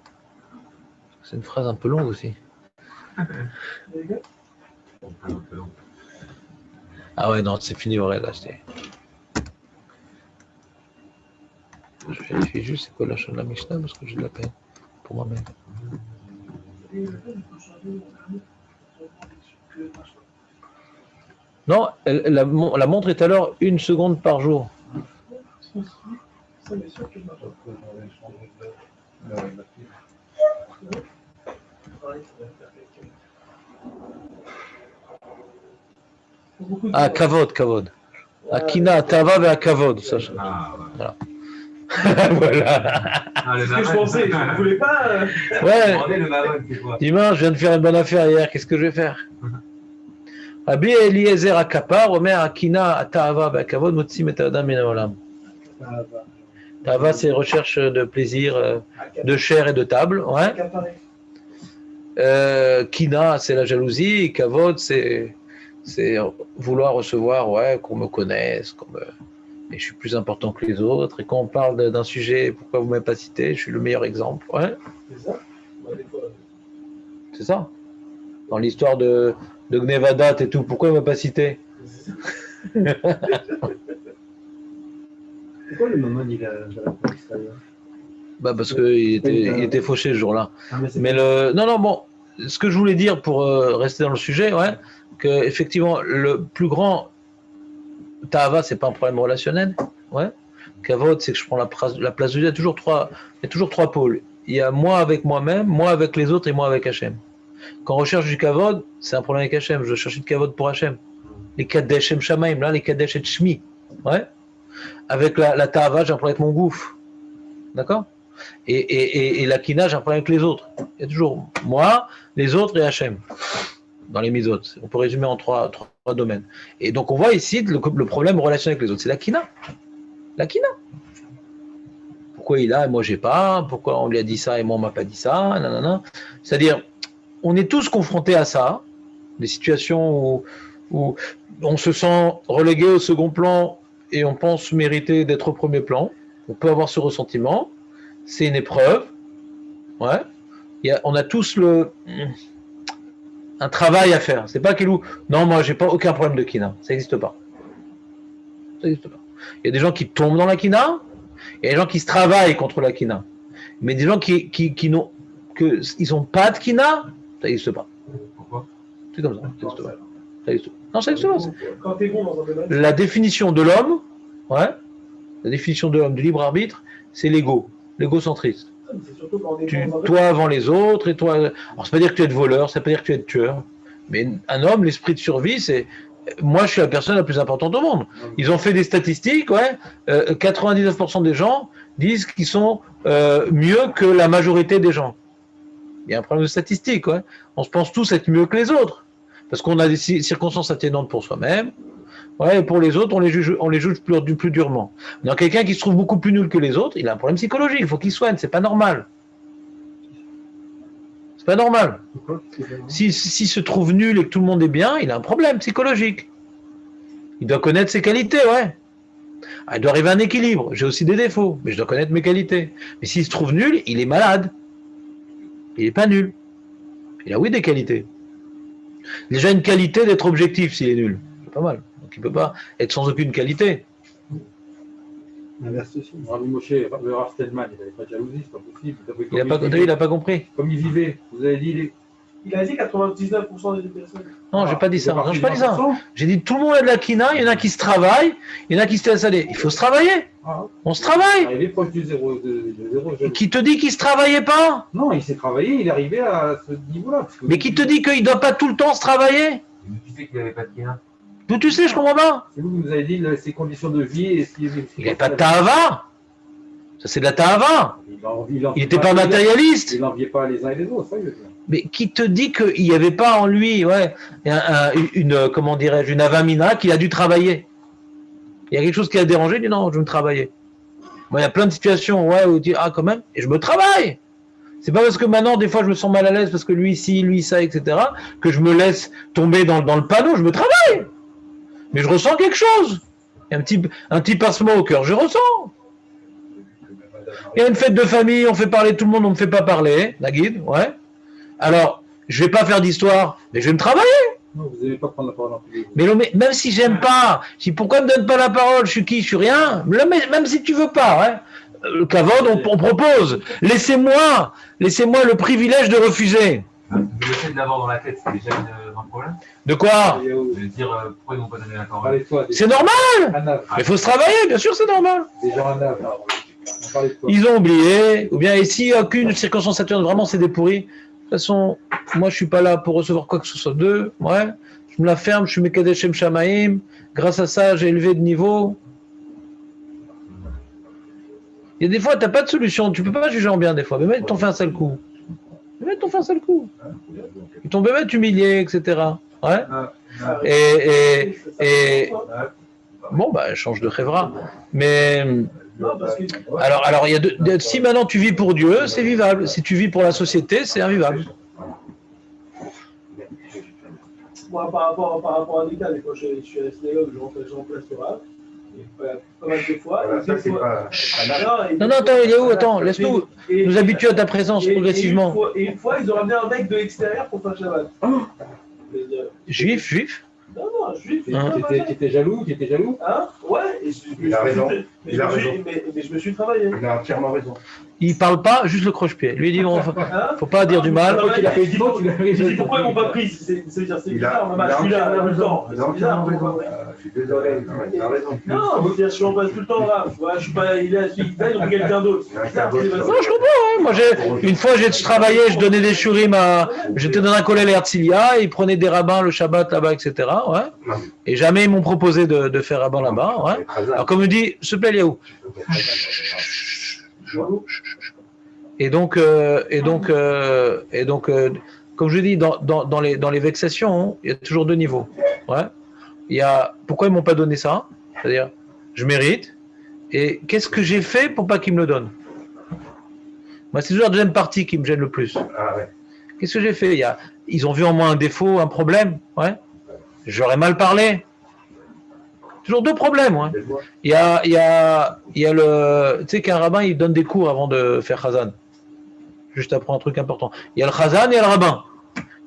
C'est une phrase un peu longue aussi. Ah ouais, non, c'est fini, ouais, là, c'était... Je vérifie juste c'est quoi la chaîne de la Mishnah parce que j'ai de la peine pour moi-même. Non, la montre est alors 1 seconde par jour. Ça, bien sûr que je marche. Ah, kavod. Akina, tava ve kavod. Ça, Ah, voilà. Voilà. Ah, le C'est ce que je pensais, je ne voulais pas. Ouais. Demandez le maman, c'est quoi? Dimanche, je viens de faire une bonne affaire hier, qu'est-ce que je vais faire? Rabbi Eliezer Akapar, Omer Akina Atahava Bakavod, Motsim et Adam Minaolam. Tava, c'est recherche de plaisir, de chair et de table. Ouais. Kina, c'est la jalousie. Et Kavod, c'est vouloir recevoir, ouais, qu'on me connaisse, et je suis plus important que les autres. Et quand on parle d'un sujet, pourquoi vous ne m'avez pas cité? Je suis le meilleur exemple. Ouais. C'est ça. C'est ça. Dans l'histoire de Gnevadat et tout, pourquoi il ne m'a pas cité? Pourquoi le moment il a la police d'ailleurs? Bah parce qu'il était fauché ce jour-là. c'est Mais non, bon, ce que je voulais dire pour rester dans le sujet, ouais, que effectivement le plus grand Tahava, c'est pas un problème relationnel, ouais. Kavod, c'est que je prends la place de Dieu. Il y a toujours trois pôles. Il y a moi avec moi-même, moi avec les autres et moi avec Hachem. Quand on recherche du Kavod, c'est un problème avec Hachem. Je cherche du Kavod pour Hachem. Les Kadesh Hem Shamaim, là, les Kadesh et Shmi, ouais. Avec la Tahava, j'ai un problème avec mon gouffre, d'accord. Et la Kina, j'ai un problème avec les autres. Il y a toujours moi, les autres et Hachem dans les misotes. On peut résumer en trois domaines. Et donc on voit ici le problème relationnel avec les autres, c'est la Kina. La Kina. Pourquoi il a et moi j'ai pas? Pourquoi on lui a dit ça et moi on m'a pas dit ça? Nanana. C'est-à-dire, on est tous confrontés à ça, des situations où on se sent relégué au second plan et on pense mériter d'être au premier plan. On peut avoir ce ressentiment. c'est une épreuve. Ouais. On a tous un travail à faire. C'est pas Kelou. Non, moi, j'ai pas aucun problème de kina. Ça n'existe pas. Ça n'existe pas. Il y a des gens qui tombent dans la kina. Il y a des gens qui se travaillent contre la kina. Mais des gens qui n'ont pas de kina, ça n'existe pas. Pourquoi? C'est comme ça. Ça n'existe pas. Ça existe pas. Non, ça n'existe pas. Quand t'es bon dans un domaine, La définition de l'homme, ouais, la définition de l'homme, du libre arbitre, c'est l'ego, l'égocentriste. c'est surtout quand on est bon dans un Toi avant les autres, et toi. Alors, ça veut pas dire que tu es de voleur, ça veut pas dire que tu es de tueur. Mais un homme, l'esprit de survie, c'est. Moi, je suis la personne la plus importante au monde. Ils ont fait des statistiques, ouais. 99% des gens disent qu'ils sont mieux que la majorité des gens. Il y a un problème de statistique, ouais. On se pense tous être mieux que les autres. Parce qu'on a des circonstances atténuantes pour soi-même. Ouais, et pour les autres, on les juge plus durement. Donc, quelqu'un qui se trouve beaucoup plus nul que les autres, il a un problème psychologique. Il faut qu'il soigne. C'est pas normal. C'est pas normal. S'il se trouve nul et que tout le monde est bien, il a un problème psychologique. Il doit connaître ses qualités, ouais. Ah, il doit arriver à un équilibre. J'ai aussi des défauts, mais je dois connaître mes qualités. Mais s'il se trouve nul, il est malade. Il n'est pas nul. Il a oui des qualités. Déjà une qualité d'être objectif s'il est nul. C'est pas mal. Donc il ne peut pas être sans aucune qualité. L'inverse aussi. Rabbi Moshe, le Rav Stedman, il n'avait pas de jalousie, c'est pas possible. Il n'a pas compris. Comme il vivait, vous avez dit. Il a dit 99% des personnes. Non, j'ai pas dit ça. Non, j'ai pas dit ça. 20%. J'ai dit tout le monde a de la kina, il y en a qui se travaillent, il y en a qui se laissent aller. Il faut se travailler. Ah. On se travaille. Il est proche du zéro. Qui te dit qu'il ne se travaillait pas? Non, il s'est travaillé, il est arrivé à ce niveau-là. Mais qui te dit qu'il ne doit pas tout le temps se travailler? Mais tu sais qu'il n'y avait pas de kina. D'où tu sais, je comprends pas. C'est vous qui nous avez dit ses conditions de vie et ce qu'il Il n'y a pas de tahava. Ça, c'est de la tahava. Il n'était pas matérialiste. Il n'enviait pas les uns et les autres, ça y est. Mais qui te dit qu'il n'y avait pas en lui, ouais, comment dirais-je, une avamina qu'il a dû travailler? Il y a quelque chose qui a dérangé, il dit non, je veux me travailler. Bon, il y a plein de situations, ouais, où il dit ah, quand même, et je me travaille. C'est pas parce que maintenant, des fois, je me sens mal à l'aise parce que lui, ci, lui, ça, etc., que je me laisse tomber dans le panneau, je me travaille. Mais je ressens quelque chose. Il y a un petit pincement au cœur, je ressens. Il y a une fête de famille, on fait parler tout le monde, on ne me fait pas parler, la guide, ouais. Alors, je ne vais pas faire d'histoire, mais je vais me travailler. Non, vous n'allez pas prendre la parole en plus. Mais même si j'aime pas, si pourquoi ne me donne pas la parole, je suis qui, je suis rien, même si tu veux pas, ouais. Le kavod, on propose. Laissez-moi le privilège de refuser. Le fait de l'avoir dans la tête, c'est déjà un problème. De quoi? De dire pourquoi ils n'ont pas donné la parole. Parlez-toi. C'est normal. Anav. Il faut se travailler, bien sûr, c'est normal. Des gens Anav. Parlez de toi. Ils ont oublié, ou bien, et s'il n'y a aucune circonstance atténuante, vraiment c'est des pourris. De toute façon, moi je suis pas là pour recevoir quoi que ce soit d'eux, ouais. Je me la ferme, je suis Mekadesh Shem Shamaim. Grâce à ça, j'ai élevé de niveau. Il y a des fois, tu n'as pas de solution, tu ne peux pas juger en bien des fois. Mais même, t'en fais un sale coup. Ils t'ont même humilié, etc. Ouais. Et bon, bah, change de Khevra. Mais. Non, parce que, Alors, il y a si maintenant tu vis pour Dieu, c'est vivable. Si tu vis pour la société, c'est invivable. moi, par rapport à des cas, des fois, je suis à la synagogue, je remplace le rap. Pas mal de fois. Voilà, ça, c'est pas. Non, attends, il est où? Attends, laisse-nous nous habituer à ta présence progressivement. Et une fois, ils ont ramené un mec de l'extérieur pour faire Shabbat. Juif? Non, juif. Qui était jaloux? Hein? Ouais. Il a raison. Il a raison. Mais je me suis travaillé. Il a entièrement raison. Il parle pas, juste le croche-pied. Lui, il dit, faut pas dire du mal. J'ai dit pourquoi ils m'ont pas pris? C'est bizarre, maman, je suis là tout le temps. C'est bizarre. Je suis désolé. Il a raison. Non, je suis en place tout le temps là. Je suis pas, il est là, ils ont quelqu'un d'autre. Non, je comprends. Moi, une fois, j'ai travaillé, je donnais des shurim j'étais dans un collège Herzliya, ils prenaient des rabbins le Shabbat là-bas, etc. Ouais. Et jamais ils m'ont proposé de faire rabbin là-bas. Ouais. Alors, comme me dit, s'il te plaît, Liaou. Et donc, comme je dis, dans les vexations, il y a toujours deux niveaux. Ouais. Il y a pourquoi ils m'ont pas donné ça, c'est-à-dire je mérite, et qu'est-ce que j'ai fait pour pas qu'ils me le donnent. Moi, c'est toujours la deuxième partie qui me gêne le plus. Ah ouais. Qu'est-ce que j'ai fait? Ils ont vu en moi un défaut, un problème, ouais. J'aurais mal parlé. Toujours deux problèmes. Ouais. Il y a le. Tu sais qu'un rabbin, il donne des cours avant de faire Chazan. Juste après un truc important. Il y a le Chazan et il y a le rabbin.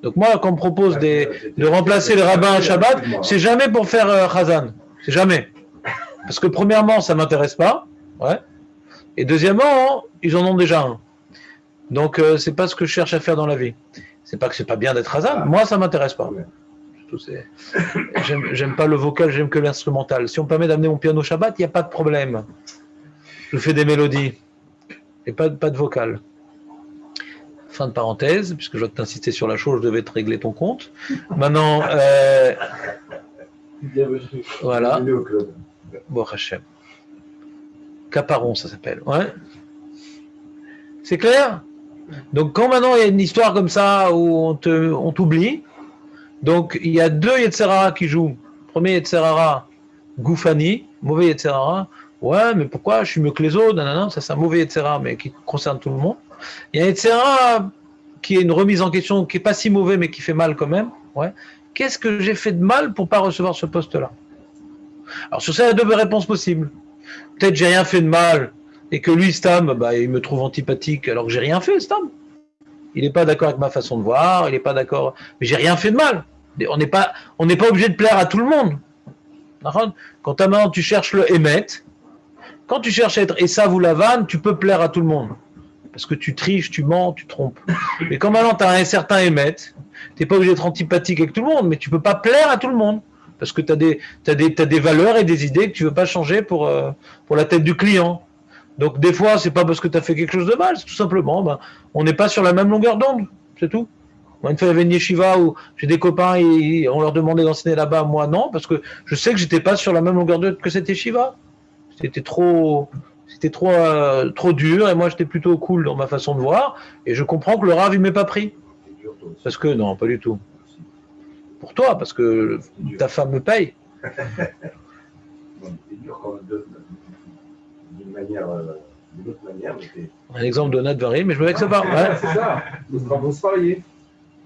Donc moi, quand on me propose de remplacer le rabbin à Shabbat, c'est jamais pour faire Chazan. C'est jamais. Parce que premièrement, ça ne m'intéresse pas. Ouais. Et deuxièmement, ils en ont déjà un. Donc, c'est pas ce que je cherche à faire dans la vie. C'est pas que c'est pas bien d'être Chazan. Moi, ça m'intéresse pas. J'aime pas le vocal, j'aime que l'instrumental. Si on me permet d'amener mon piano Shabbat, il n'y a pas de problème. Je fais des mélodies. Et pas de vocal. Fin de parenthèse, puisque je vois que tu insistais sur la chose, je devais te régler ton compte. Maintenant, voilà. Bon, Hachem. Caparon, ça s'appelle. Ouais. C'est clair? Donc, quand maintenant il y a une histoire comme ça où on t'oublie, donc il y a deux Yetzerara qui jouent. Premier Yetzerara, Goufani, mauvais Yetzerara. Ouais, mais pourquoi je suis mieux que les autres? Non, ça c'est un mauvais Yetzerara, mais qui concerne tout le monde. Il y a un Yetzerara qui est une remise en question, qui n'est pas si mauvais, mais qui fait mal quand même. Ouais. Qu'est-ce que j'ai fait de mal pour ne pas recevoir ce poste-là? Alors sur ça, il y a deux réponses possibles. Peut-être j'ai rien fait de mal, et que lui, Stam, il me trouve antipathique, alors que j'ai rien fait, Stam. Il n'est pas d'accord avec ma façon de voir, il n'est pas d'accord, mais j'ai rien fait de mal. On n'est pas obligé de plaire à tout le monde. Quand maintenant tu cherches le Emet, quand tu cherches à être Esav ou Lavan, tu peux plaire à tout le monde. Parce que tu triches, tu mens, tu trompes. Mais quand maintenant tu as un certain Emet, tu n'es pas obligé d'être antipathique avec tout le monde, mais tu ne peux pas plaire à tout le monde. Parce que tu as des valeurs et des idées que tu ne veux pas changer pour la tête du client. Donc des fois, c'est pas parce que tu as fait quelque chose de mal, c'est tout simplement, on n'est pas sur la même longueur d'onde, c'est tout. Moi, une fois, il y avait une yeshiva où j'ai des copains et on leur demandait d'enseigner là-bas, moi non, parce que je sais que j'étais pas sur la même longueur d'onde que cette yeshiva. C'était trop dur et moi j'étais plutôt cool dans ma façon de voir et je comprends que le Rav il m'ait pas pris. Parce que non, pas du tout. Pour toi, parce que ta femme me paye. C'est dur quand même d'une autre manière. Un exemple de Nat varie, mais je me vexe pas. Ouais. C'est ça. Vous se pariez.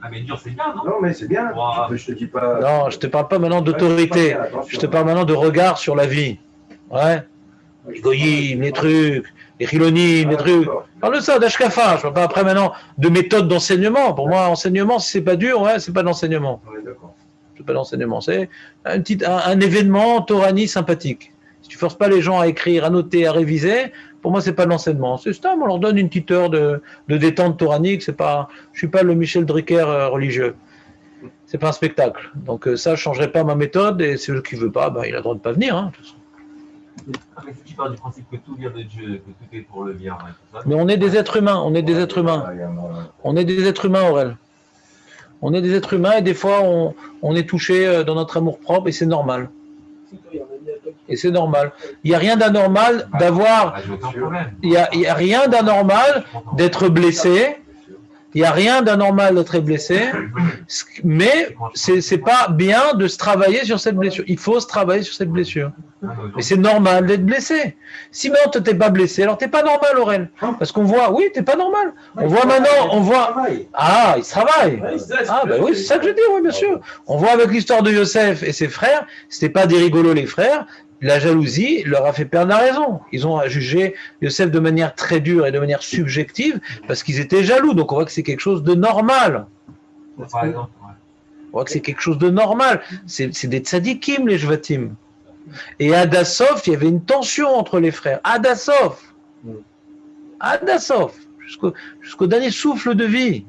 Ah, mais dur, c'est bien, non? Non, mais c'est bien. Wow. Je te dis pas. Non, je te parle pas maintenant d'autorité. Je te parle maintenant de regard sur la vie. Ouais. Les goyim, les trucs, les chilonim, les trucs. Je parle de ça, d'ashkafa. Je parle pas après maintenant de méthode d'enseignement. Pour moi, enseignement, si c'est pas dur, ouais, c'est pas de l'enseignement. Ouais, d'accord. C'est pas d'enseignement. C'est un événement torani sympathique. Si tu forces pas les gens à écrire, à noter, à réviser, pour moi, c'est pas de l'enseignement. C'est ça, on leur donne une petite heure de détente toranique. C'est pas, je suis pas le Michel Drucker religieux. C'est pas un spectacle. Donc ça, je changerai pas ma méthode. Et celui qui veut pas, il a le droit de pas venir. Hein, de toute façon. Mais si tu parles du principe que tout vient de Dieu, que tout est pour le bien, hein, tout ça, Mais on est des êtres humains. On est des êtres humains. On est des êtres humains, Aurel. On est des êtres humains et des fois, on est touché dans notre amour-propre et c'est normal. Et c'est normal. Il n'y a rien d'anormal d'avoir. Il n'y a rien d'anormal d'être blessé. Il n'y a rien d'anormal d'être blessé. Mais c'est pas bien de se travailler sur cette blessure. Il faut se travailler sur cette blessure. Mais c'est normal d'être blessé. Si maintenant tu n'es pas blessé, alors tu n'es pas normal, Aurel. Parce qu'on voit, oui, tu n'es pas normal. On voit maintenant, on voit. Ah, il se travaille. Ah, ben oui, c'est ça que je dis, oui, bien sûr. On voit avec l'histoire de Yosef et ses frères, c'était pas des rigolos, les frères. La jalousie leur a fait perdre la raison. Ils ont jugé Yosef de manière très dure et de manière subjective parce qu'ils étaient jaloux. Donc on voit que c'est quelque chose de normal. par exemple. Ouais. On voit que c'est quelque chose de normal. C'est des tzadikim, les Jvatim. Et à Adassov, il y avait une tension entre les frères. Adassov, jusqu'au dernier souffle de vie.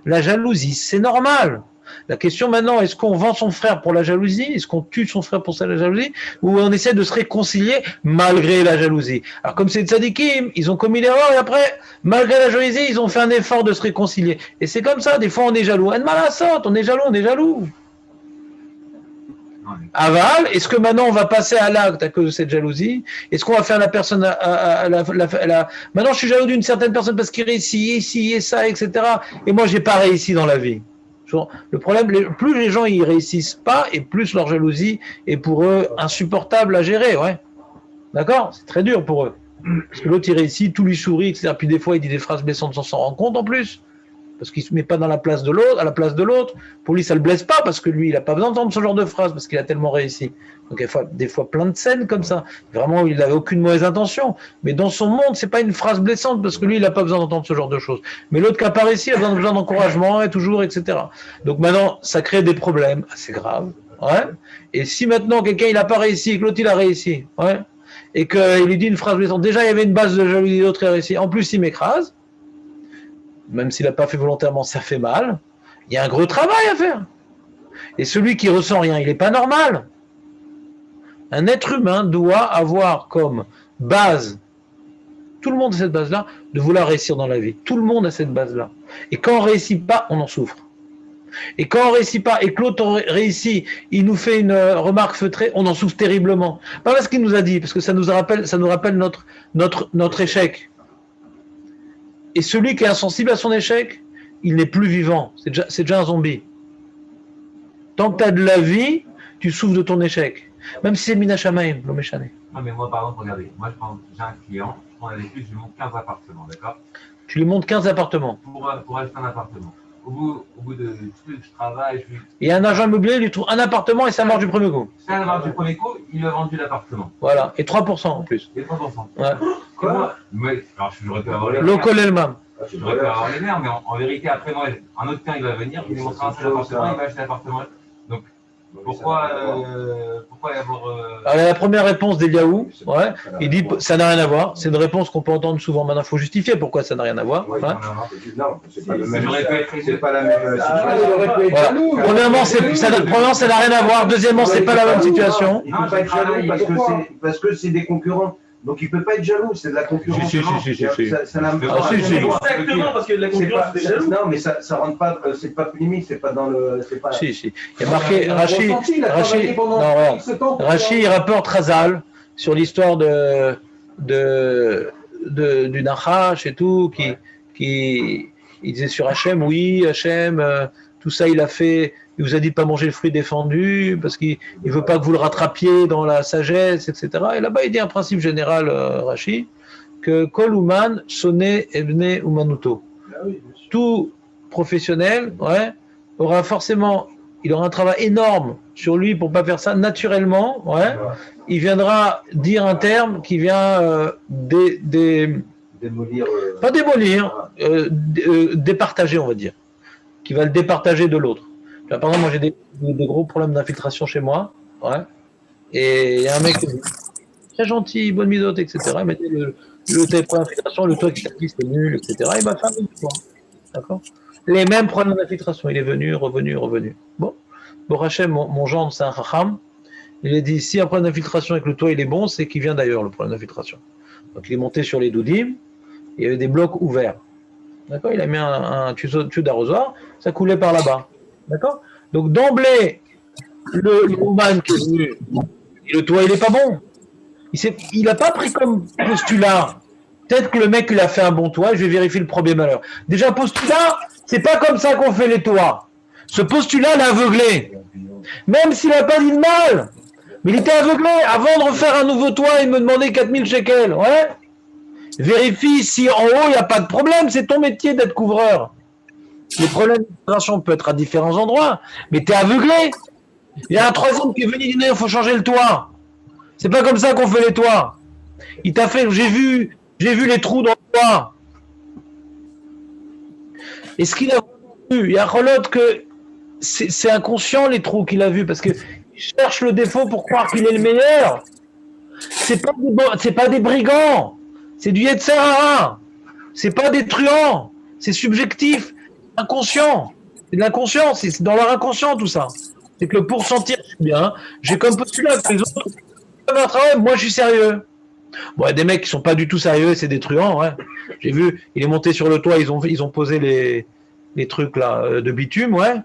La jalousie, c'est normal. La question maintenant, est-ce qu'on vend son frère pour la jalousie? Est-ce qu'on tue son frère pour la jalousie? Ou on essaie de se réconcilier malgré la jalousie? Alors comme c'est des tzadikim, ils ont commis l'erreur et après, malgré la jalousie, ils ont fait un effort de se réconcilier. Et c'est comme ça, des fois on est jaloux. On est jaloux. Aval, est-ce que maintenant on va passer à l'acte à cause de cette jalousie? Est-ce qu'on va faire la personne Maintenant je suis jaloux d'une certaine personne parce qu'il réussit ici et ça, etc. Et moi j'ai pas réussi dans la vie. Le problème, plus les gens ils réussissent pas et plus leur jalousie est pour eux insupportable à gérer, ouais. D'accord? C'est très dur pour eux. Parce que l'autre il réussit, tout lui sourit, etc. Puis des fois il dit des phrases blessantes sans s'en rendre compte en plus. parce qu'il ne se met pas dans la place de l'autre, à la place de l'autre. Pour lui, ça ne le blesse pas, parce que lui, il n'a pas besoin d'entendre ce genre de phrase, parce qu'il a tellement réussi. Donc, des fois, plein de scènes comme ça. Vraiment, il n'avait aucune mauvaise intention. Mais dans son monde, ce n'est pas une phrase blessante, parce que lui, il n'a pas besoin d'entendre ce genre de choses. Mais l'autre qui n'a pas réussi, il a besoin d'encouragement, et toujours, etc. Donc maintenant, ça crée des problèmes assez graves. Ouais. Et si maintenant, quelqu'un, il n'a pas réussi, et que l'autre, il a réussi, ouais, et qu'il lui dit une phrase blessante, déjà, il y avait une base de jalousie, l'autre, il a réussi. En plus, il m'écrase. Même s'il n'a pas fait volontairement, ça fait mal. Il y a un gros travail à faire. Et celui qui ressent rien, il n'est pas normal. Un être humain doit avoir comme base, tout le monde a cette base-là, de vouloir réussir dans la vie. Tout le monde a cette base-là. Et quand on ne réussit pas, on en souffre. Et quand on ne réussit pas, et que l'autre réussit, il nous fait une remarque feutrée, on en souffre terriblement. Pas parce qu'il nous a dit, parce que ça nous rappelle notre échec. Et celui qui est insensible à son échec, il n'est plus vivant. C'est déjà un zombie. Tant que tu as de la vie, tu souffres de ton échec. Même si c'est Mina Shamaim, le méchané. Non, mais moi, par exemple, regardez, moi, j'ai un client, je prends avec lui, je lui montre 15 appartements, d'accord? Tu lui montres 15 appartements. Pour acheter un appartement. Au bout de trucs, je travaille, Et un agent immobilier lui trouve un appartement et ça marche du premier coup. Ça marche du premier coup, il a vendu l'appartement. Voilà, et 3% en plus. Et 3%. Ouais. Quoi? Mais, alors, j'aurais pu avoir les nerfs. Local Elmam. J'aurais pu avoir les nerfs, mais en vérité, après, moi, un autre client, il va venir, il lui montrera un seul appartement, il va acheter l'appartement. Donc, pourquoi y avoir. Alors, la première réponse d'Eliaou, ouais, il dit ça n'a rien à voir. C'est une réponse qu'on peut entendre souvent. Maintenant, il faut justifier pourquoi ça n'a rien à voir. Ouais, Hein. non, c'est pas le même. J'aurais pu être C'est pas la même Voilà. Premièrement, ça n'a rien à voir. Deuxièmement, c'est pas la même situation. Il ne peut pas être jaloux parce que c'est des concurrents. Donc il ne peut pas être jaloux, c'est de la concurrence. Si. Ça n'a Ah, si. Exactement, parce que la concurrence, c'est jaloux. Non, mais ça rentre pas, c'est pas limite, c'est pas dans le. Pas... Si. Il y a marqué Rachid, il rapporte Razal sur l'histoire du Nachash et tout, qui il disait sur Hachem, oui, Hachem, tout ça il a fait, il vous a dit de pas manger le fruit défendu, parce qu'il ne veut pas que vous le rattrapiez dans la sagesse, etc. Et là-bas il dit un principe général, Rachid, que Kol Uman sonné Ebne Umanuto. Tout professionnel, ouais, aura forcément, il aura un travail énorme sur lui pour pas faire ça naturellement, ouais. Il viendra dire un terme qui vient démolir. Pas démolir, départager, on va dire, qui va le départager de l'autre. Par exemple, moi j'ai des gros problèmes d'infiltration chez moi, ouais. Et il y a un mec très gentil, bonne misote, etc. Il m'a dit le problème d'infiltration, le toit qui t'a dit c'était nul, etc. Il m'a fait un autre fois, d'accord. Les mêmes problèmes d'infiltration, il est venu, revenu. Bon, Hachem, mon gendre, c'est un chacham. Il a dit, si un problème d'infiltration et que le toit il est bon, c'est qu'il vient d'ailleurs, le problème d'infiltration. Donc il est monté sur les doudim, il y avait des blocs ouverts. D'accord. Il a mis un tuyau d'arrosoir, ça coulait par là-bas. D'accord. Donc d'emblée, le Ouman qui est venu, le toit il n'est pas bon. Il n'a pas pris comme postulat. Peut-être que le mec il a fait un bon toit, je vais vérifier le premier malheur. Déjà, postulat, c'est pas comme ça qu'on fait les toits. Ce postulat l'a aveuglé. Même s'il n'a pas dit de mal. Mais il était aveuglé. Avant de refaire un nouveau toit, il me demandait 4000 shekels. Ouais. Vérifie si en haut, il n'y a pas de problème. C'est ton métier d'être couvreur. Les problèmes d'infiltration peuvent être à différents endroits. Mais tu es aveuglé. Il y a un troisième qui est venu dire il faut changer le toit. C'est pas comme ça qu'on fait les toits. Il t'a fait, j'ai vu les trous dans le toit. Et ce qu'il a vu, il y a Rolot que c'est inconscient les trous qu'il a vus parce qu'il cherche le défaut pour croire qu'il est le meilleur. C'est pas des brigands, c'est du Yetzirah. C'est pas des truands, c'est subjectif, inconscient. C'est de l'inconscient, c'est dans leur inconscient tout ça. C'est que pour sentir bien, j'ai comme postulat que les autres un travail, moi je suis sérieux. Bon, il y a des mecs qui sont pas du tout sérieux, c'est des truands. Ouais. J'ai vu, il est monté sur le toit, ils ont posé les trucs là de bitume, ouais.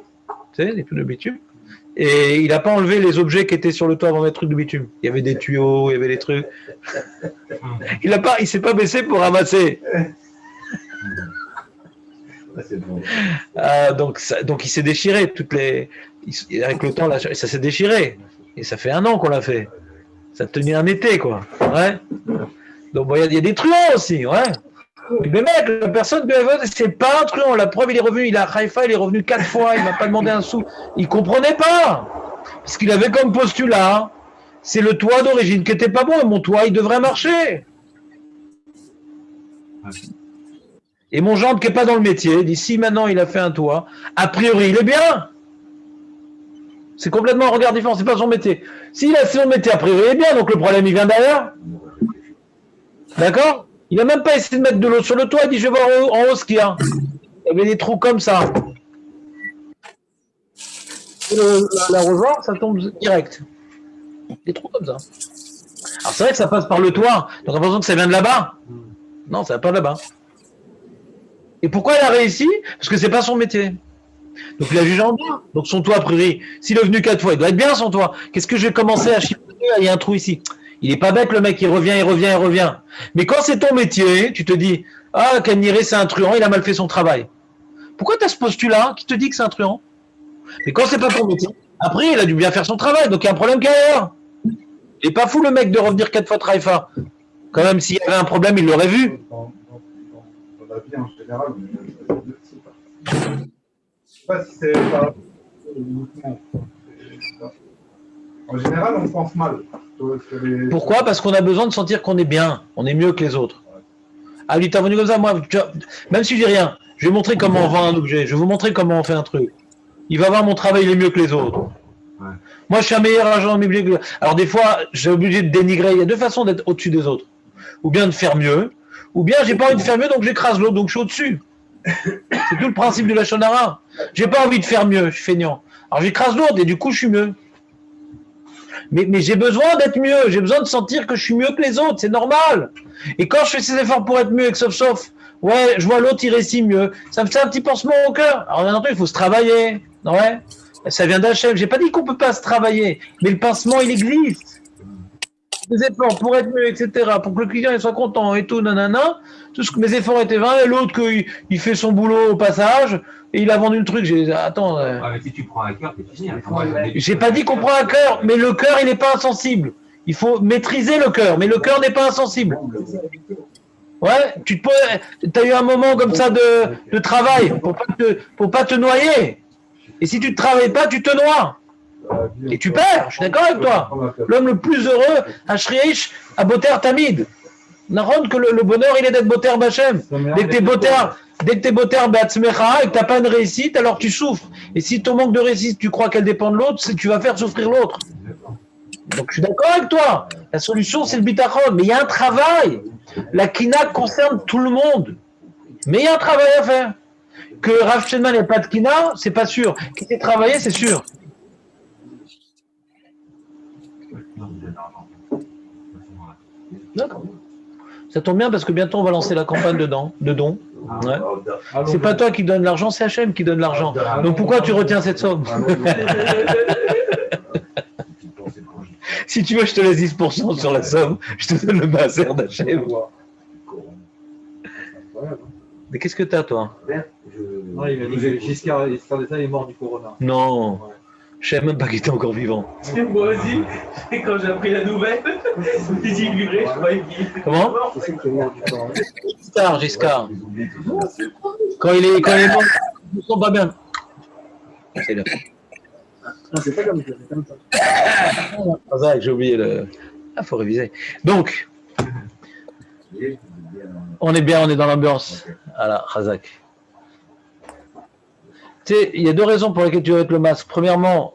Tu sais, les trucs de bitume. Et il n'a pas enlevé les objets qui étaient sur le toit avant les trucs de bitume. Il y avait des tuyaux, il y avait des trucs. Il s'est pas baissé pour ramasser. Donc il s'est déchiré avec le temps là, ça s'est déchiré. Et ça fait 1 an qu'on l'a fait. Ça tenait un été, quoi. Ouais. Donc, bon, il y a des truands aussi, ouais. Mais mec, la personne que c'est pas un truand. La preuve, il est revenu, il a Haïfa, il est revenu 4 fois, il m'a pas demandé un sou. Il comprenait pas. Parce qu'il avait comme postulat, c'est le toit d'origine qui était pas bon, et mon toit, il devrait marcher. Et mon gendre qui est pas dans le métier, dit si maintenant il a fait un toit, a priori, il est bien. C'est complètement un regard différent, c'est pas son métier. S'il a son métier, a priori, il est bien, donc le problème, il vient d'ailleurs. D'accord? Il n'a même pas essayé de mettre de l'eau sur le toit, il dit je vais voir en haut ce qu'il y a. Il y avait des trous comme ça. L'arrosoir, ça tombe direct. Des trous comme ça. Alors c'est vrai que ça passe par le toit, donc on a l'impression que ça vient de là-bas. Non, ça vient pas de là-bas. Et pourquoi il a réussi? Parce que c'est pas son métier. Donc il a jugé en bien. Donc son toit, a priori, s'il est venu 4 fois, il doit être bien son toit. Qu'est-ce que j'ai commencé à chiffrer? Il y a un trou ici. Il est pas bête le mec, il revient. Mais quand c'est ton métier, tu te dis, ah, Kaniré c'est un truand, il a mal fait son travail. Pourquoi tu as ce postulat qui te dit que c'est un truand? Mais quand c'est pas ton métier, après il a dû bien faire son travail, donc il y a un problème qu'ailleurs. Il est pas fou le mec de revenir 4 fois Haïfa. Quand même, s'il y avait un problème, il l'aurait vu. Dans la vie en général, je ne sais pas si c'est pas uniquement. En général, on pense mal. Pourquoi? Parce qu'on a besoin de sentir qu'on est bien, on est mieux que les autres. Ah, lui, t'as venu comme ça, moi, même si je dis rien, je vais montrer comment on vend un objet, je vais vous montrer comment on fait un truc. Il va voir mon travail, il est mieux que les autres. Ouais. Moi, je suis un meilleur agent immobilier. Alors, des fois, j'ai obligé de dénigrer. Il y a 2 façons d'être au-dessus des autres. Ou bien de faire mieux, ou bien j'ai pas envie de faire mieux, donc j'écrase l'autre, donc je suis au-dessus. C'est tout le principe de la Shonara. J'ai pas envie de faire mieux, je suis feignant. Alors, j'écrase l'autre et du coup, je suis mieux. Mais j'ai besoin d'être mieux, j'ai besoin de sentir que je suis mieux que les autres, c'est normal. Et quand je fais ces efforts pour être mieux, et que sauf, ouais, je vois l'autre, il réussit mieux, ça me fait un petit pansement au cœur. Alors, bien entendu, il faut se travailler, ouais. Ça vient d'Hachem. J'ai pas dit qu'on peut pas se travailler, mais le pincement, il existe. Des efforts pour être mieux, etc., pour que le client il soit content et tout, nanana. Tout ce que mes efforts étaient vains, et l'autre, il fait son boulot au passage, et il a vendu le truc. Attends. Mais si tu prends un cœur, t'es fini. J'ai pas dit qu'on prend un cœur, mais le cœur, il n'est pas insensible. Il faut maîtriser le cœur, mais le cœur n'est pas insensible. Ouais, t'as eu un moment comme ça de travail pour pas te noyer. Et si tu ne travailles pas, tu te noies. Et tu perds, je suis d'accord avec toi. L'homme le plus heureux, Ashriish, à Boter Tamid. Naron, que le bonheur, il est d'être Boter Bachem. Dès que t'es Boter Batzmecha et que t'as pas une réussite, alors tu souffres. Et si ton manque de réussite, tu crois qu'elle dépend de l'autre, tu vas faire souffrir l'autre. Donc je suis d'accord avec toi. La solution, c'est le bitachon. Mais il y a un travail. La kina concerne tout le monde. Mais il y a un travail à faire. Que Rav Sheinman n'ait pas de kina, c'est pas sûr. Qu'il ait travaillé, c'est sûr. D'accord. Ça tombe bien parce que bientôt on va lancer la campagne de dons. Ouais. C'est pas toi qui donne l'argent, c'est Hachem qui donne l'argent. Donc pourquoi tu retiens cette somme? Si tu veux, je te laisse 10% sur la somme, je te donne le maaser d'Hachem. Mais qu'est-ce que t'as, toi? Non, il a dit que Giscard d'État est mort du corona. Non, je savais même pas qu'il était encore vivant. Moi aussi, et quand j'ai appris la nouvelle, j'ai dit vibrer, je croyais qu'il. Comment? C'est qui est mort du corps. Giscard. Quand il est mort, ils ne sont pas bien. C'est là. Non, c'est pas comme ça, c'est comme ça. Ah, ça, j'ai oublié le. Ah, faut réviser. Donc, on est bien, on est dans l'ambiance. Voilà, Razak. Tu sais, il y a 2 raisons pour lesquelles tu veux être le masque. Premièrement,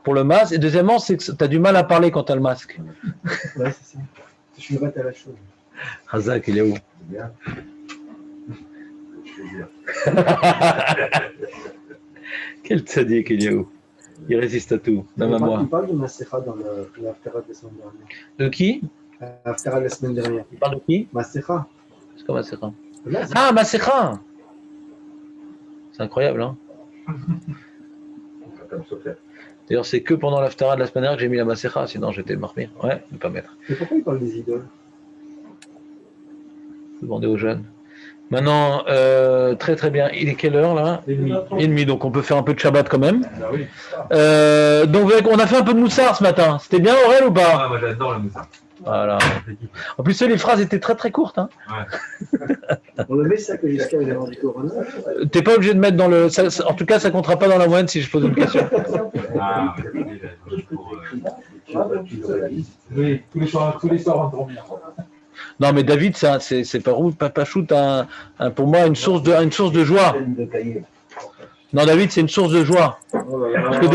pour le masque, et deuxièmement, c'est que tu as du mal à parler quand tu as le masque. Ouais, c'est ça. Je suis bête à la chose. Razak, il est où? Quel tzaddik, il est où? Il résiste à tout, même à moi. Il parle de Masecha dans l'Aftara de la semaine dernière. De qui? L'Aftara de la semaine dernière. Il parle de qui? Masecha. C'est quoi Masecha? Là, Ah, Masecha! C'est incroyable, hein? D'ailleurs, c'est que pendant l'Aftara de la semaine dernière que j'ai mis la Masecha, sinon j'étais marmire. Ouais, ne pas mettre. mais pourquoi il parle des idoles? Demandez aux jeunes. Maintenant, très très bien. Il est quelle heure là? 1h30, donc on peut faire un peu de Shabbat quand même. Ah oui. Donc on a fait un peu de moussard ce matin. C'était bien Aurel ou pas? Moi j'adore le moussard. Voilà. En plus, les phrases étaient très très courtes. Hein. On le met ça que jusqu'à l'avoir du Corona. T'es pas obligé de mettre dans le. En tout cas, ça comptera pas dans la moyenne si je pose une question. Ah, Oui, tous les soirs en dormir. Non, mais David, c'est pas shoot, pour moi une source de joie. Non, David, c'est une source de joie. Parce que